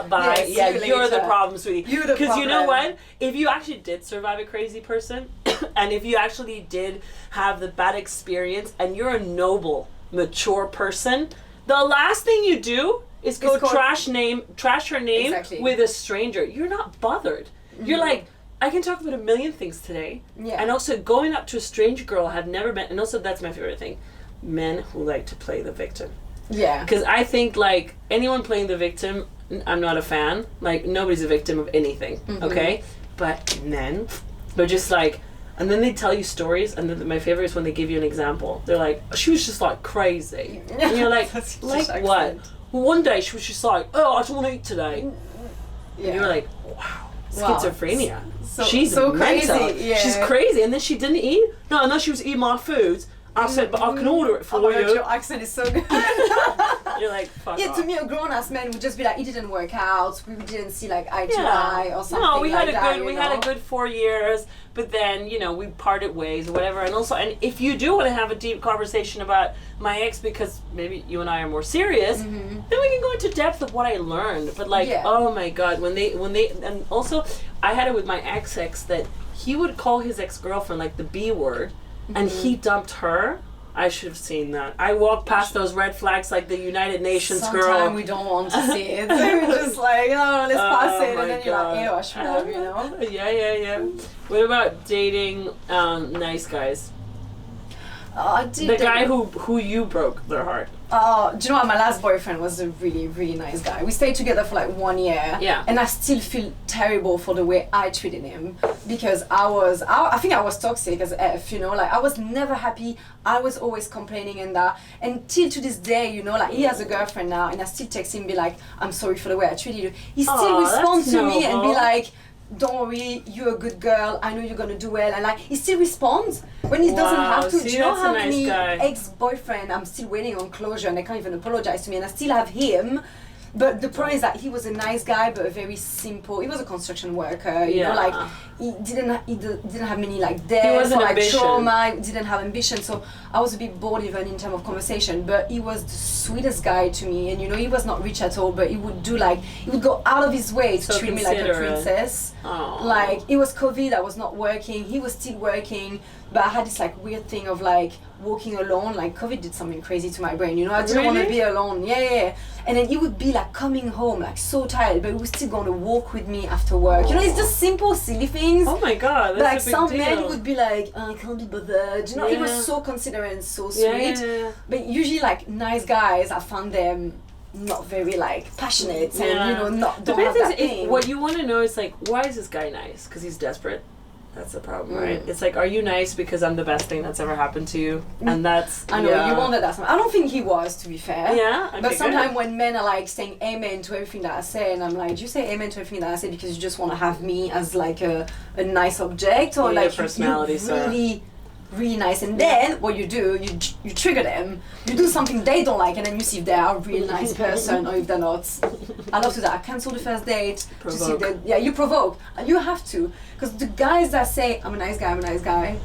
Bye. Yes, you're the problem, sweetie. Because you know what? If you actually did survive a crazy person, and if you actually did have the bad experience, and you're a noble, mature person, the last thing you do is go trash her name with a stranger. You're not bothered. You're like, I can talk about a million things today. Yeah. And also going up to a strange girl I've never met, and also that's my favorite thing, men who like to play the victim. Yeah. Because I think like anyone playing the victim, I'm not a fan. Like nobody's a victim of anything, okay? But men, they're just like, and then they tell you stories, and then my favorite is when they give you an example. They're like, she was just like crazy. And you're like, like what? One day she was just like, oh, I don't want to eat today. Yeah. And you're like, wow, schizophrenia. She's so mental. Crazy. Yeah. She's crazy. And then she didn't eat? No, she was eating my food. I said, but I can order it for you. God, your accent is so good. You're like, fuck off. To me, a grown-ass man would just be like, it didn't work out. We didn't see like eye to eye or something. No, we had a good 4 years, but then we parted ways or whatever. And also, and if you do want to have a deep conversation about my ex, because maybe you and I are more serious, then we can go into depth of what I learned. But like, oh my God, when they, and also, I had it with my ex that he would call his ex-girlfriend like the B word. And he dumped her. I should have seen that. I walked past those red flags like the United Nations girl. Sometimes we don't want to see it. We're just like, oh, let's pass it. And then you're like, ew, I should have, you know? Yeah. What about dating nice guys? The guy who you broke their heart. Do you know what? My last boyfriend was a really, really nice guy. We stayed together for like 1 year. Yeah. And I still feel terrible for the way I treated him, because I think I was toxic as F, you know, like I was never happy. I was always complaining and that. And till to this day, you know, like he has a girlfriend now, and I still text him, be like, I'm sorry for the way I treated you. He still responds to me and be like, don't worry, you're a good girl, I know you're gonna do well. And like, he still responds when he doesn't have to. Do you know how many ex-boyfriend I'm still waiting on closure, and they can't even apologize to me, and I still have him. But the problem is that he was a nice guy, but a very simple. He was a construction worker, you know, like he didn't have many like debts or like trauma. He didn't have ambition, so I was a bit bored even in terms of conversation. But he was the sweetest guy to me, and you know, he was not rich at all, but he would go out of his way to treat me like a princess. Aww. Like it was COVID, I was not working, he was still working, but I had this like weird thing of like walking alone. Like COVID did something crazy to my brain, you know. I didn't want to be alone. Yeah. And then he would be like coming home like so tired, but he was still going to walk with me after work. You know, it's just simple, silly things. Oh my God, that's like a big some deal. men would be like, I can't be bothered. You know, he was so considerate and so sweet. Yeah. But usually like nice guys, I found them not very like passionate and you know don't have that thing. What you want to know is like, why is this guy nice? Because he's desperate. That's the problem, right? It's like, are you nice because I'm the best thing that's ever happened to you? And that's I know you wanted that. I don't think he was, to be fair. Yeah. Okay, but sometimes when men are like saying amen to everything that I say, and I'm like, do you say amen to everything that I say because you just want to have me as like a nice object, or like personality, really nice, and then what you do, you trigger them, you do something they don't like, and then you see if they are a real nice person or if they're not. I love to do that. I cancel the first date. Provoke. To see you provoke, and you have to, because the guys that say I'm a nice guy,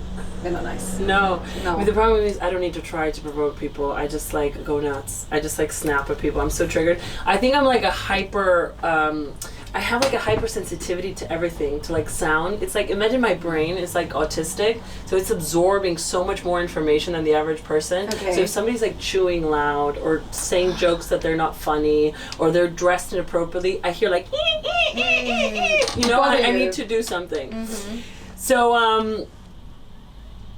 they're not nice. No. I mean, the problem is I don't need to try to provoke people. I just like go nuts. I just like snap at people. I'm so triggered. I think I'm like I have like a hypersensitivity to everything, to like sound. It's like, imagine my brain is like autistic, so it's absorbing so much more information than the average person. Okay. So if somebody's like chewing loud or saying jokes that they're not funny, or they're dressed inappropriately, I hear like, you know, I need to do something. So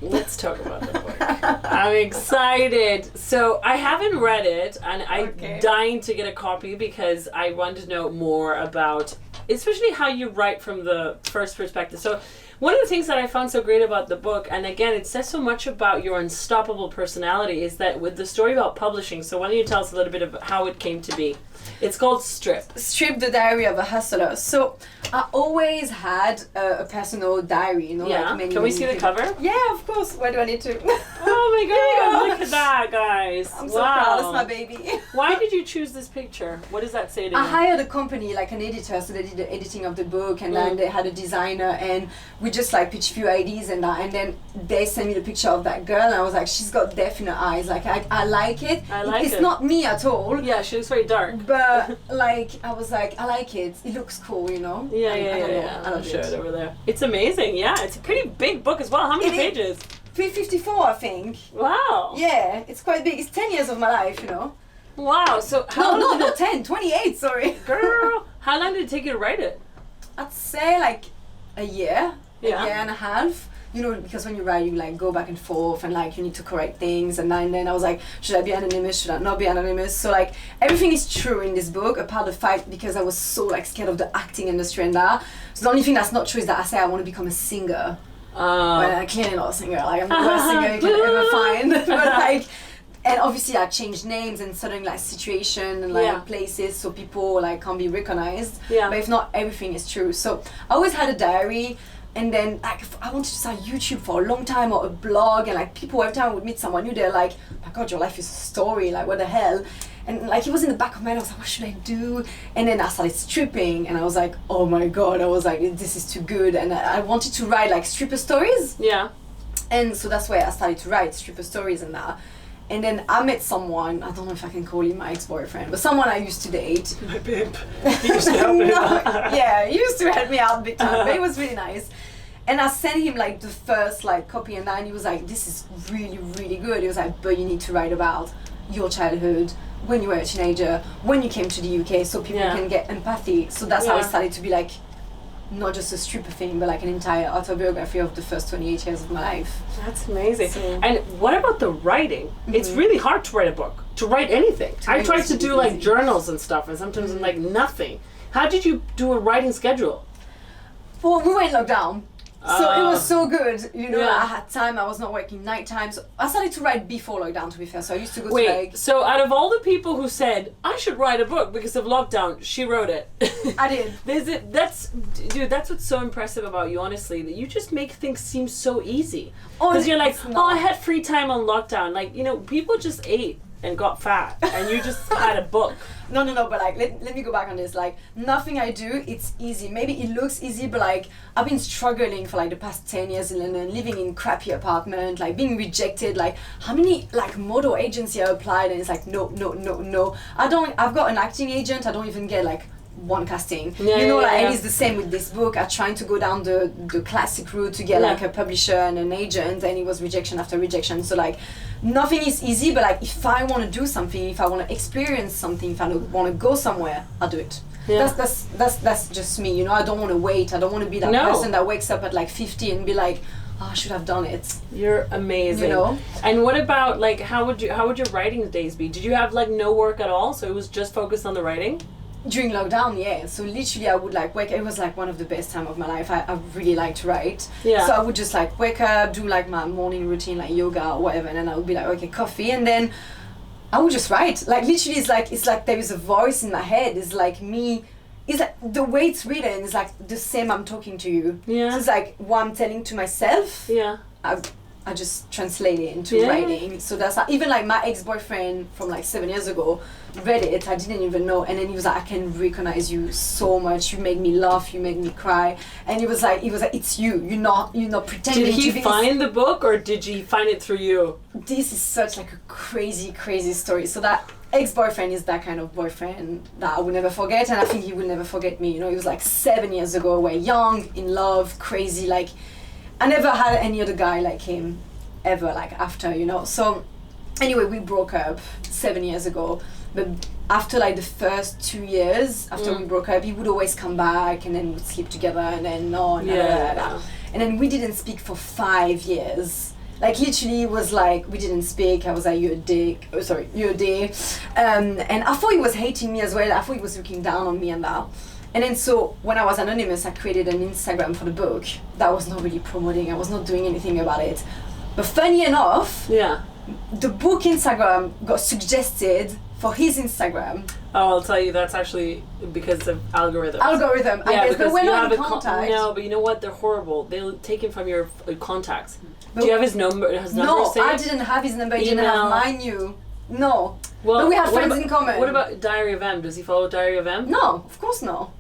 let's talk about the book. I'm excited. So I haven't read it, and I'm dying to get a copy because I want to know more about, especially how you write from the first perspective. So one of the things that I found so great about the book, and again, it says so much about your unstoppable personality, is that with the story about publishing, so why don't you tell us a little bit of how it came to be? It's called Strip, the Diary of a Hustler. So I always had a personal diary, you know. Yeah. Like Can we see the cover? Yeah, of course. Why do I need to? Oh my god, look at that, guys. I'm so proud. That's my baby. Why did you choose this picture? What does that say to you? I hired a company, like an editor, so they did the editing of the book, and then they had a designer, and we just like pitched a few ideas and that, and then they sent me the picture of that girl, and I was like, she's got death in her eyes. Like, I like it. It's not me at all. Yeah, she looks very dark. But like, I was like, I like it. It looks cool, you know? Yeah. I'll show it over there. It's amazing. Yeah, it's a pretty big book as well. How many pages? 354, I think. Wow. Yeah, it's quite big. It's 10 years of my life, you know? Wow. So no, 10, 28, sorry. Girl, how long did it take you to write it? I'd say like a year and a half. You know, because when you write, you like go back and forth, and like you need to correct things, and then I was like, should I be anonymous? Should I not be anonymous? So like everything is true in this book, apart the fact because I was so like scared of the acting industry and that. So the only thing that's not true is that I say I want to become a singer. But I'm clearly not a singer. Like I'm the worst singer you can ever find. But like, and obviously I changed names and certain like situation and like places so people like can't be recognized. Yeah. But if not, everything is true. So I always had a diary. And then like I wanted to start YouTube for a long time, or a blog, and like people every time I would meet someone new, they're like, oh my god, your life is a story, like what the hell? And like it was in the back of my head, I was like, what should I do? And then I started stripping, and I was like, oh my god, I was like, this is too good. And I wanted to write like stripper stories. Yeah. And so that's why I started to write stripper stories and that. And then I met someone, I don't know if I can call him my ex-boyfriend, but someone I used to date. My pimp. He used to help me out. Yeah, he used to help me out big time, but it was really nice. And I sent him like the first like copy, and then he was like, this is really, really good. He was like, but you need to write about your childhood, when you were a teenager, when you came to the UK, so people can get empathy. So that's how it started to be like, not just a stripper thing, but like an entire autobiography of the first 28 years of my life. That's amazing. So, and what about the writing? It's really hard to write a book, to write anything. I tried to do like journals and stuff, and sometimes I'm like nothing. How did you do a writing schedule? Well, we were in lockdown. So it was so good, you know, I had time, I was not working night time, so I started to write before lockdown, to be fair, so I used to go to like... so out of all the people who said, I should write a book because of lockdown, she wrote it. I did. That's what's so impressive about you, honestly, that you just make things seem so easy. Oh, because you're like, I had free time on lockdown, like, you know, people just ate and got fat, and you just had a book. No, but like, let me go back on this. Like, nothing I do, it's easy. Maybe it looks easy, but like, I've been struggling for like the past 10 years in London, living in crappy apartment, like being rejected. Like, how many like model agency I applied, and it's like, no. I've got an acting agent, I don't even get like one casting. And it's the same with this book. I'm trying to go down the classic route to get like a publisher and an agent, and it was rejection after rejection. So like, nothing is easy, but like if I want to do something, if I want to experience something, if I want to go somewhere, I'll do it. That's just me, you know. I don't want to wait. I don't want to be that person that wakes up at like 50 and be like, oh, I should have done it. You're amazing. You know. And what about like how would your writing days be? Did you have like no work at all, so it was just focused on the writing? During lockdown, yeah. So literally I would like wake up. It was like one of the best time of my life. I really like to write. Yeah. So I would just like wake up, do like my morning routine, like yoga or whatever, and then I would be like, okay, coffee, and then I would just write. Like literally it's like there is a voice in my head. It's like me. It's like the way it's written is like the same I'm talking to you. Yeah. So it's like what I'm telling to myself. Yeah. I just translate it into writing. So that's how, even like my ex-boyfriend from like 7 years ago read it. I didn't even know, and then he was like, I can recognize you so much. You make me laugh. You make me cry. And he was like, it's you. You're not pretending. Did he find the book, or did he find it through you? This is such like a crazy story. So that ex-boyfriend is that kind of boyfriend that I will never forget, and I think he will never forget me. You know, it was like 7 years ago. We're young, in love, crazy, like. I never had any other guy like him ever, like after, you know. So anyway, we broke up 7 years ago, but after like the first 2 years after we broke up, he would always come back, and then we'd sleep together, and then and then we didn't speak for 5 years. Like literally it was like we didn't speak. I was like, you're a dick. Oh, sorry, you're a dick. And I thought he was hating me as well. I thought he was looking down on me and that. And then so when I was anonymous, I created an Instagram for the book that I was not really promoting. I was not doing anything about it. But funny enough, the book Instagram got suggested for his Instagram. Oh, I'll tell you, that's actually because of algorithms. Algorithm, I guess, but we're not in contact. No, but you know what? They're horrible. They'll take him from your contacts. Do you have his number? No, I didn't have his number. He didn't have mine. No. Well, but we have friends in common. What about Diary of M? Does he follow Diary of M? No, of course not.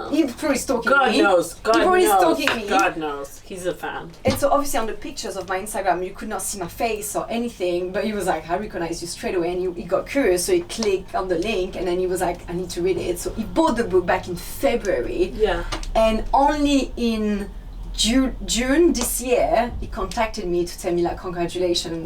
He's probably stalking me. God knows. Stalking me. God knows. He's a fan. And so obviously on the pictures of my Instagram, you could not see my face or anything, but he was like, I recognize you straight away, and he got curious, so he clicked on the link, and then he was like, I need to read it. So he bought the book back in February. Yeah. And only in June this year, he contacted me to tell me like, congratulations.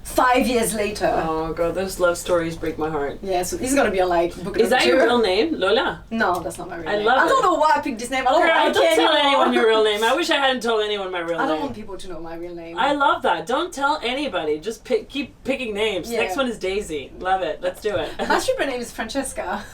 5 years later. Oh god, those love stories break my heart. Yeah, so he's gonna be on like book. Is that your real name, Lola? No, that's not my real name. I don't know why I picked this name. Don't tell anyone your real name. I wish I hadn't told anyone my real name. I don't want people to know my real name. I love that. Don't tell anybody. Just keep picking names. Yeah. Next one is Daisy. Love it. Let's do it. My stripper name is Francesca.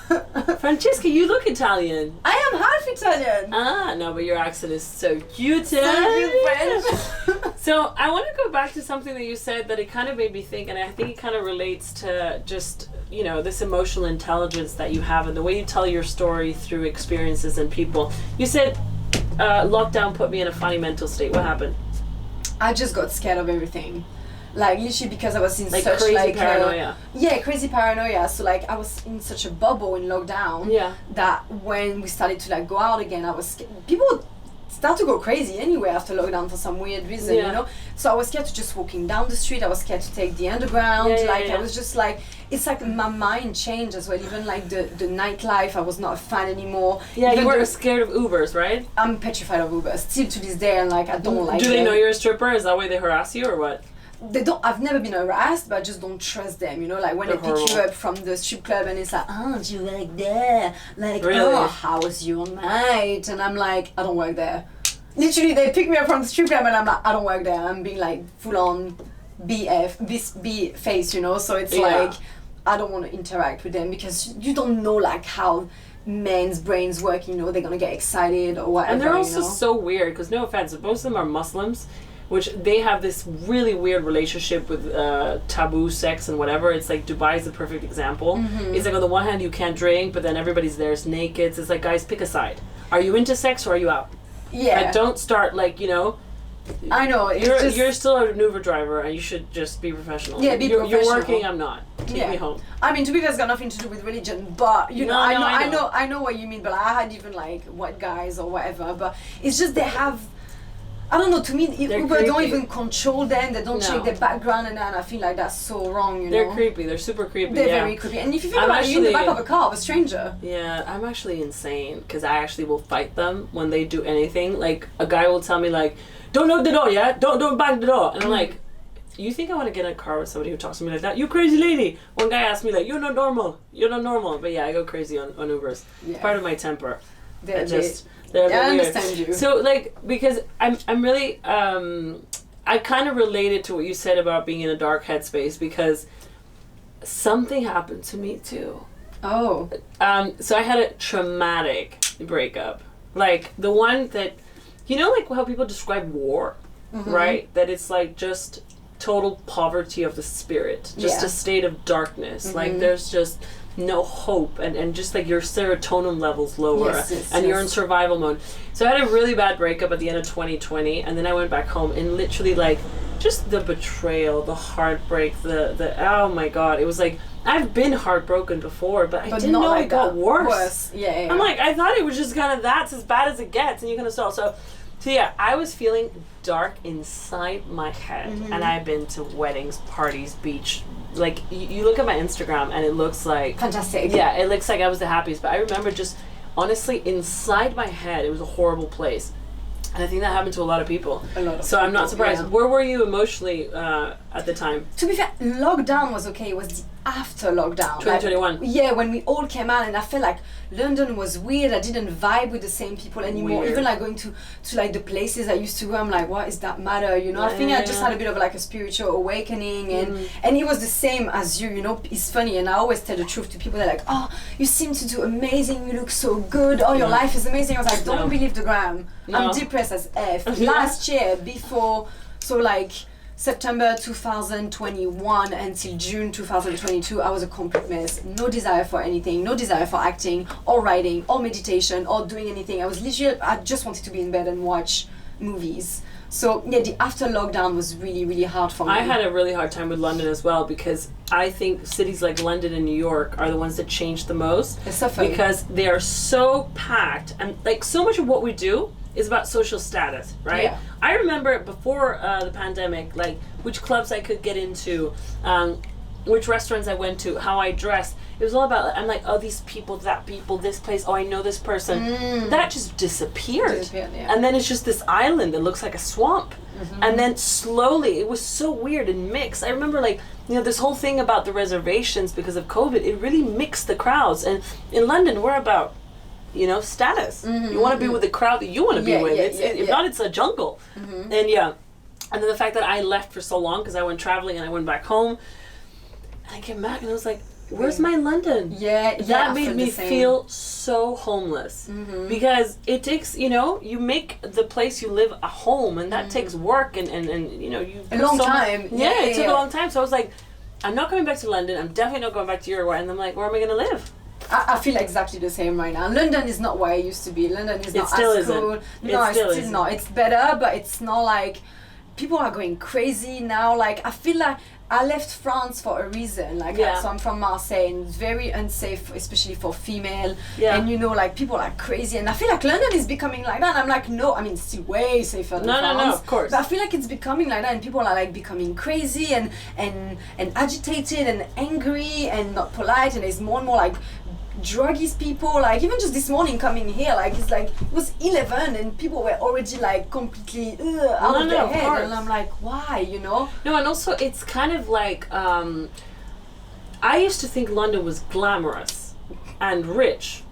Francesca, you look Italian. I am half Italian. Ah, no, but your accent is so cute. So cute, French. So I want to go back to something that you said that it kind of made me think, and I think it kind of relates to just, you know, this emotional intelligence that you have and the way you tell your story through experiences and people. You said lockdown put me in a funny mental state. What happened? I just got scared of everything. Like literally because I was in such crazy like paranoia. Crazy paranoia. So like I was in such a bubble in lockdown that when we started to like go out again, I was scared. People start to go crazy anyway after lockdown for some weird reason, you know. So I was scared to just walking down the street. I was scared to take the underground. I was just like, it's like my mind changed as well. Even like the nightlife, I was not a fan anymore. Yeah, even you were scared of Ubers, right? I'm petrified of Ubers still to this day, and like I don't like. Do they know you're a stripper? Is that why they harass you or what? They don't. I've never been harassed, but I just don't trust them. You know, like when they pick you up from the strip club and it's like, oh, do you work there? Like, oh, how was your night? And I'm like, I don't work there. Literally, they pick me up from the strip club and I'm like, I don't work there. I'm being like full on B face, you know. So it's like, I don't want to interact with them because you don't know like how men's brains work. You know, they're gonna get excited or whatever. And they're also so weird because no offense, most of them are Muslims, which they have this really weird relationship with taboo sex and whatever. It's like Dubai is the perfect example. Mm-hmm. It's like on the one hand you can't drink, but then everybody's there is naked. So it's like, guys, pick a side. Are you into sex or are you out? Yeah. Like, don't start like, you know. I know. You're still a Uber driver and you should just be professional. Yeah, professional. You're working, I'm not. Take me home. I mean, to be fair, it's got nothing to do with religion, but you know, I know what you mean. But I had even like white guys or whatever. But it's just they have. I don't know, to me, Uber don't even control them, they don't check their background, and I feel like that's so wrong, you know? They're creepy, they're super creepy, They're very creepy. And if you think about it, you're in the back of a car of a stranger. Yeah, I'm actually insane, because I actually will fight them when they do anything. Like, a guy will tell me, like, don't knock the door, yeah? Don't bang the door. And I'm like, you think I want to get in a car with somebody who talks to me like that? You crazy lady! One guy asked me, like, you're not normal. But yeah, I go crazy on Ubers. Yeah. It's part of my temper. I understand you. So, like, because I'm really, I kind of related to what you said about being in a dark headspace because something happened to me too. Oh. So I had a traumatic breakup. Like, the one that, you know, like how people describe war, right? That it's like just total poverty of the spirit, just a state of darkness. Like, there's just no hope and just like your serotonin levels lower and you're in survival mode. So I had a really bad breakup at the end of 2020 and then I went back home and literally like just the betrayal, the heartbreak, the oh my god, it was like I've been heartbroken before but I didn't know like it got worse. Yeah. I'm like, I thought it was just kind of that's as bad as it gets and you kind of stall. So yeah, I was feeling dark inside my head and I've been to weddings, parties, beach. Like, you look at my Instagram and it looks like... Fantastic. Yeah, it looks like I was the happiest. But I remember just, honestly, inside my head, it was a horrible place. And I think that happened to a lot of people. So I'm not surprised. Yeah. Where were you emotionally at the time? To be fair, lockdown was okay. It was the after lockdown. 2021. Like, when we all came out and I felt like London was weird. I didn't vibe with the same people anymore. Weird. Even like going to like the places I used to go, I'm like, what is that matter? You know, I think I just had a bit of like a spiritual awakening and it was the same as you know, it's funny and I always tell the truth to people. They're like, oh, you seem to do amazing, you look so good, oh, your life is amazing. I was like, don't believe the gram. I'm depressed as F. Last year, before, so like September 2021 until June 2022, I was a complete mess. No desire for anything, no desire for acting or writing or meditation or doing anything. I just wanted to be in bed and watch movies. So yeah, the after lockdown was really, really hard for me. I had a really hard time with London as well, because I think cities like London and New York are the ones that change the most. They suffer. Because they are so packed, and like so much of what we do is about social status, right? Yeah. I remember before the pandemic, like which clubs I could get into, which restaurants I went to, how I dressed. It was all about, I'm like, oh, these people, that people, this place, oh, I know this person. That just disappeared. Yeah. And then it's just this island that looks like a swamp. And then slowly, it was so weird and mixed. I remember like, you know, this whole thing about the reservations because of COVID, it really mixed the crowds. And in London, we're about, you know, status. You want to be with the crowd that you want to be with. If not, it's a jungle. And and then the fact that I left for so long because I went traveling and I went back home, and I came back and I was like, where's my London? That made me feel so homeless. Because it takes, you know, you make the place you live a home, and that takes work and you know, you a long time. It took a long time. So I was like, I'm not coming back to London. I'm definitely not going back to Uruguay. And I'm like, where am I going to live? I feel exactly the same right now. London is not where I used to be. London is not still as cool. isn't. No, it's still not. It's better, but it's not like people are going crazy now. Like I feel like I left France for a reason. Like so I'm from Marseille, and it's very unsafe, especially for female. And you know, like people are crazy, and I feel like London is becoming like that. And I'm like, no, I mean, it's still way safer than France. No, of course. But I feel like it's becoming like that, and people are like becoming crazy and agitated and angry and not polite, and there's more and more like druggies people. Like even just this morning coming here, like it was 11 and people were already like completely out of their head, and I'm like, why, you know? No, and also it's kind of like I used to think London was glamorous and rich,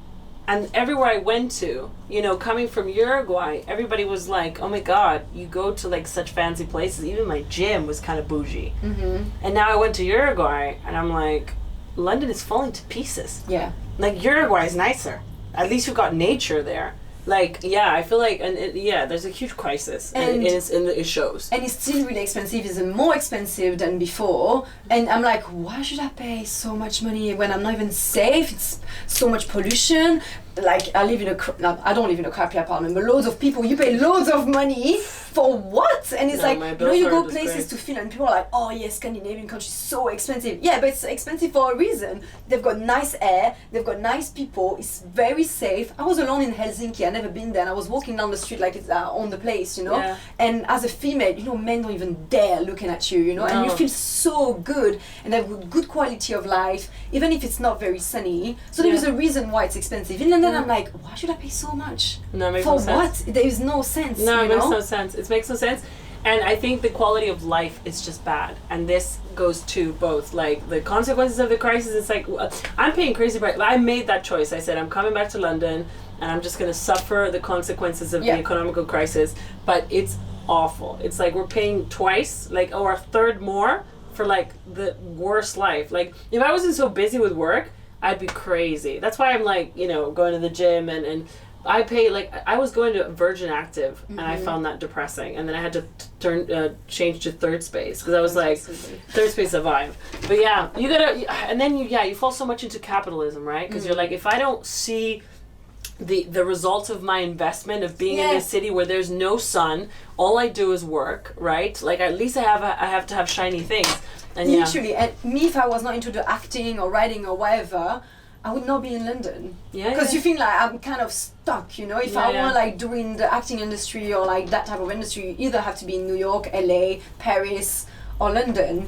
and everywhere I went to, you know, coming from Uruguay, everybody was like, oh my god, you go to like such fancy places. Even my gym was kind of bougie. And now I went to Uruguay and I'm like, London is falling to pieces. Like Uruguay is nicer. At least you've got nature there. Like I feel like there's a huge crisis, and it shows. And it's still really expensive. It's more expensive than before. And I'm like, why should I pay so much money when I'm not even safe? It's so much pollution. Like I don't live in a crappy apartment, but loads of people, you pay loads of money for what? And it's like, you know, you go places to feel, and people are like, oh yes, Scandinavian countries so expensive. Yeah, but it's expensive for a reason. They've got nice air, they've got nice people, it's very safe. I was alone in Helsinki, I'd never been there, and I was walking down the street like it's on the place, you know. And as a female, you know, men don't even dare looking at you, you know, and you feel so good, and have good quality of life, even if it's not very sunny. So there is a reason why it's expensive. And then I'm like, why should I pay so much? No, it makes for no sense. What? There is no sense. No, it makes no sense. It makes no sense. And I think the quality of life is just bad. And this goes to both, like, the consequences of the crisis. It's like, I'm paying crazy price. I made that choice. I said, I'm coming back to London, and I'm just going to suffer the consequences of the economical crisis. But it's awful. It's like we're paying twice, like, or a third more for, like, the worst life. Like, if I wasn't so busy with work, I'd be crazy. That's why I'm like, you know, going to the gym and I pay, like, I was going to Virgin Active and I found that depressing, and then I had to change to Third Space because I was like, Third Space survive. But yeah, you gotta, and then you fall so much into capitalism, right? Because you're like, if I don't see the results of my investment of being in a city where there's no sun, all I do is work, right? Like at least I have to have shiny things. And literally, and me, if I was not into the acting or writing or whatever, I would not be in London. Because you think like I'm kind of stuck, you know. If I want like doing the acting industry or like that type of industry, you either have to be in New York, LA, Paris, or London.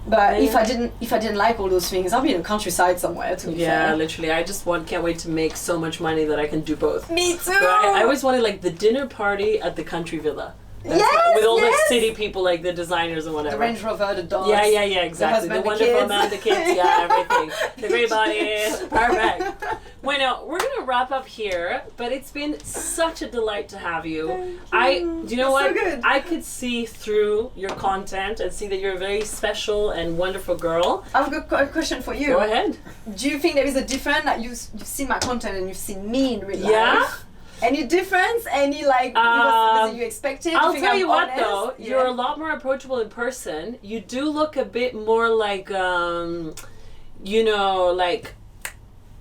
But if I didn't like all those things, I'll be in the countryside somewhere. To be fair. Literally, I just can't wait to make so much money that I can do both. Me too. Right? I always wanted like the dinner party at the country villa. With all the city people, like the designers and whatever. The Range Rover, the dogs. Yeah, exactly. The wonderful man, the kids, everything. The great body. Perfect. Bueno, we're gonna wrap up here, but it's been such a delight to have you. Do you know what? So good. I could see through your content and see that you're a very special and wonderful girl. I've got a question for you. Go ahead. Do you think there is a difference that you've seen my content and you've seen me in real life? Any difference? Any like was you expected? I'll think tell I'm you what honest? though, Yeah. you're a lot more approachable in person. You do look a bit more like, you know, like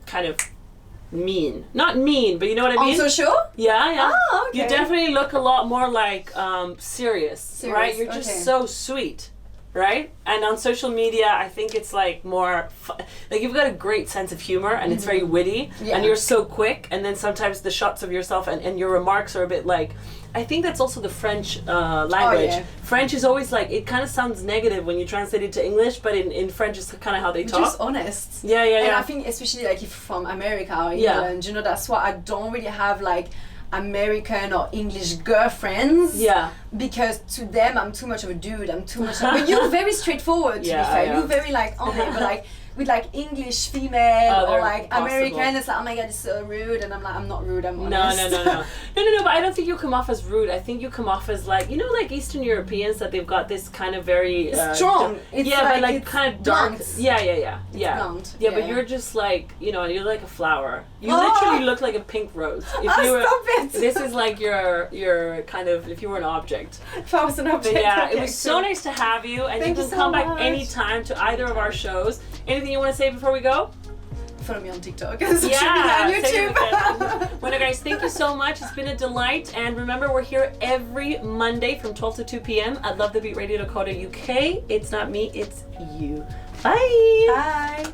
kind of mean. Not mean, but you know what I mean? On social? Yeah, yeah. Oh, okay. You definitely look a lot more like serious, right? You're just okay. so sweet, right? And on social media, I think it's like more, like you've got a great sense of humor and it's very witty and you're so quick. And then sometimes the shots of yourself and your remarks are a bit like, I think that's also the French language. Oh, yeah. French is always like, it kind of sounds negative when you translate it to English, but in French it's kind of how they talk. Just honest. Yeah, yeah, yeah. And I think especially like if from America or England, you know, that's why I don't really have like American or English girlfriends. Yeah. Because to them I'm too much of a dude. I'm too much. But you're very straightforward. To be fair, you're very like but like with like English female or like impossible. American, it's like, oh my god, it's so rude, and I'm like, I'm not rude, I'm honest. No. But I don't think you come off as rude. I think you come off as like, you know, like Eastern Europeans that they've got this kind of very strong. It's but like kind of dark. blunt. Yeah. Blunt. Yeah, but you're just like, you know, you're like a flower. You literally look like a pink rose. If you were, stop it! This is like your kind of, if you were an object. If I was an object. But yeah, okay, it was so nice to have you, and Thank you you can so come back much. anytime to either of our shows. Anything you want to say before we go? Follow me on TikTok. Social media Yeah, and YouTube. Well, guys, thank you so much. It's been a delight. And remember, we're here every Monday from 12 to 2 p.m. at lovethebeatradio.co.uk. It's not me, it's you. Bye. Bye.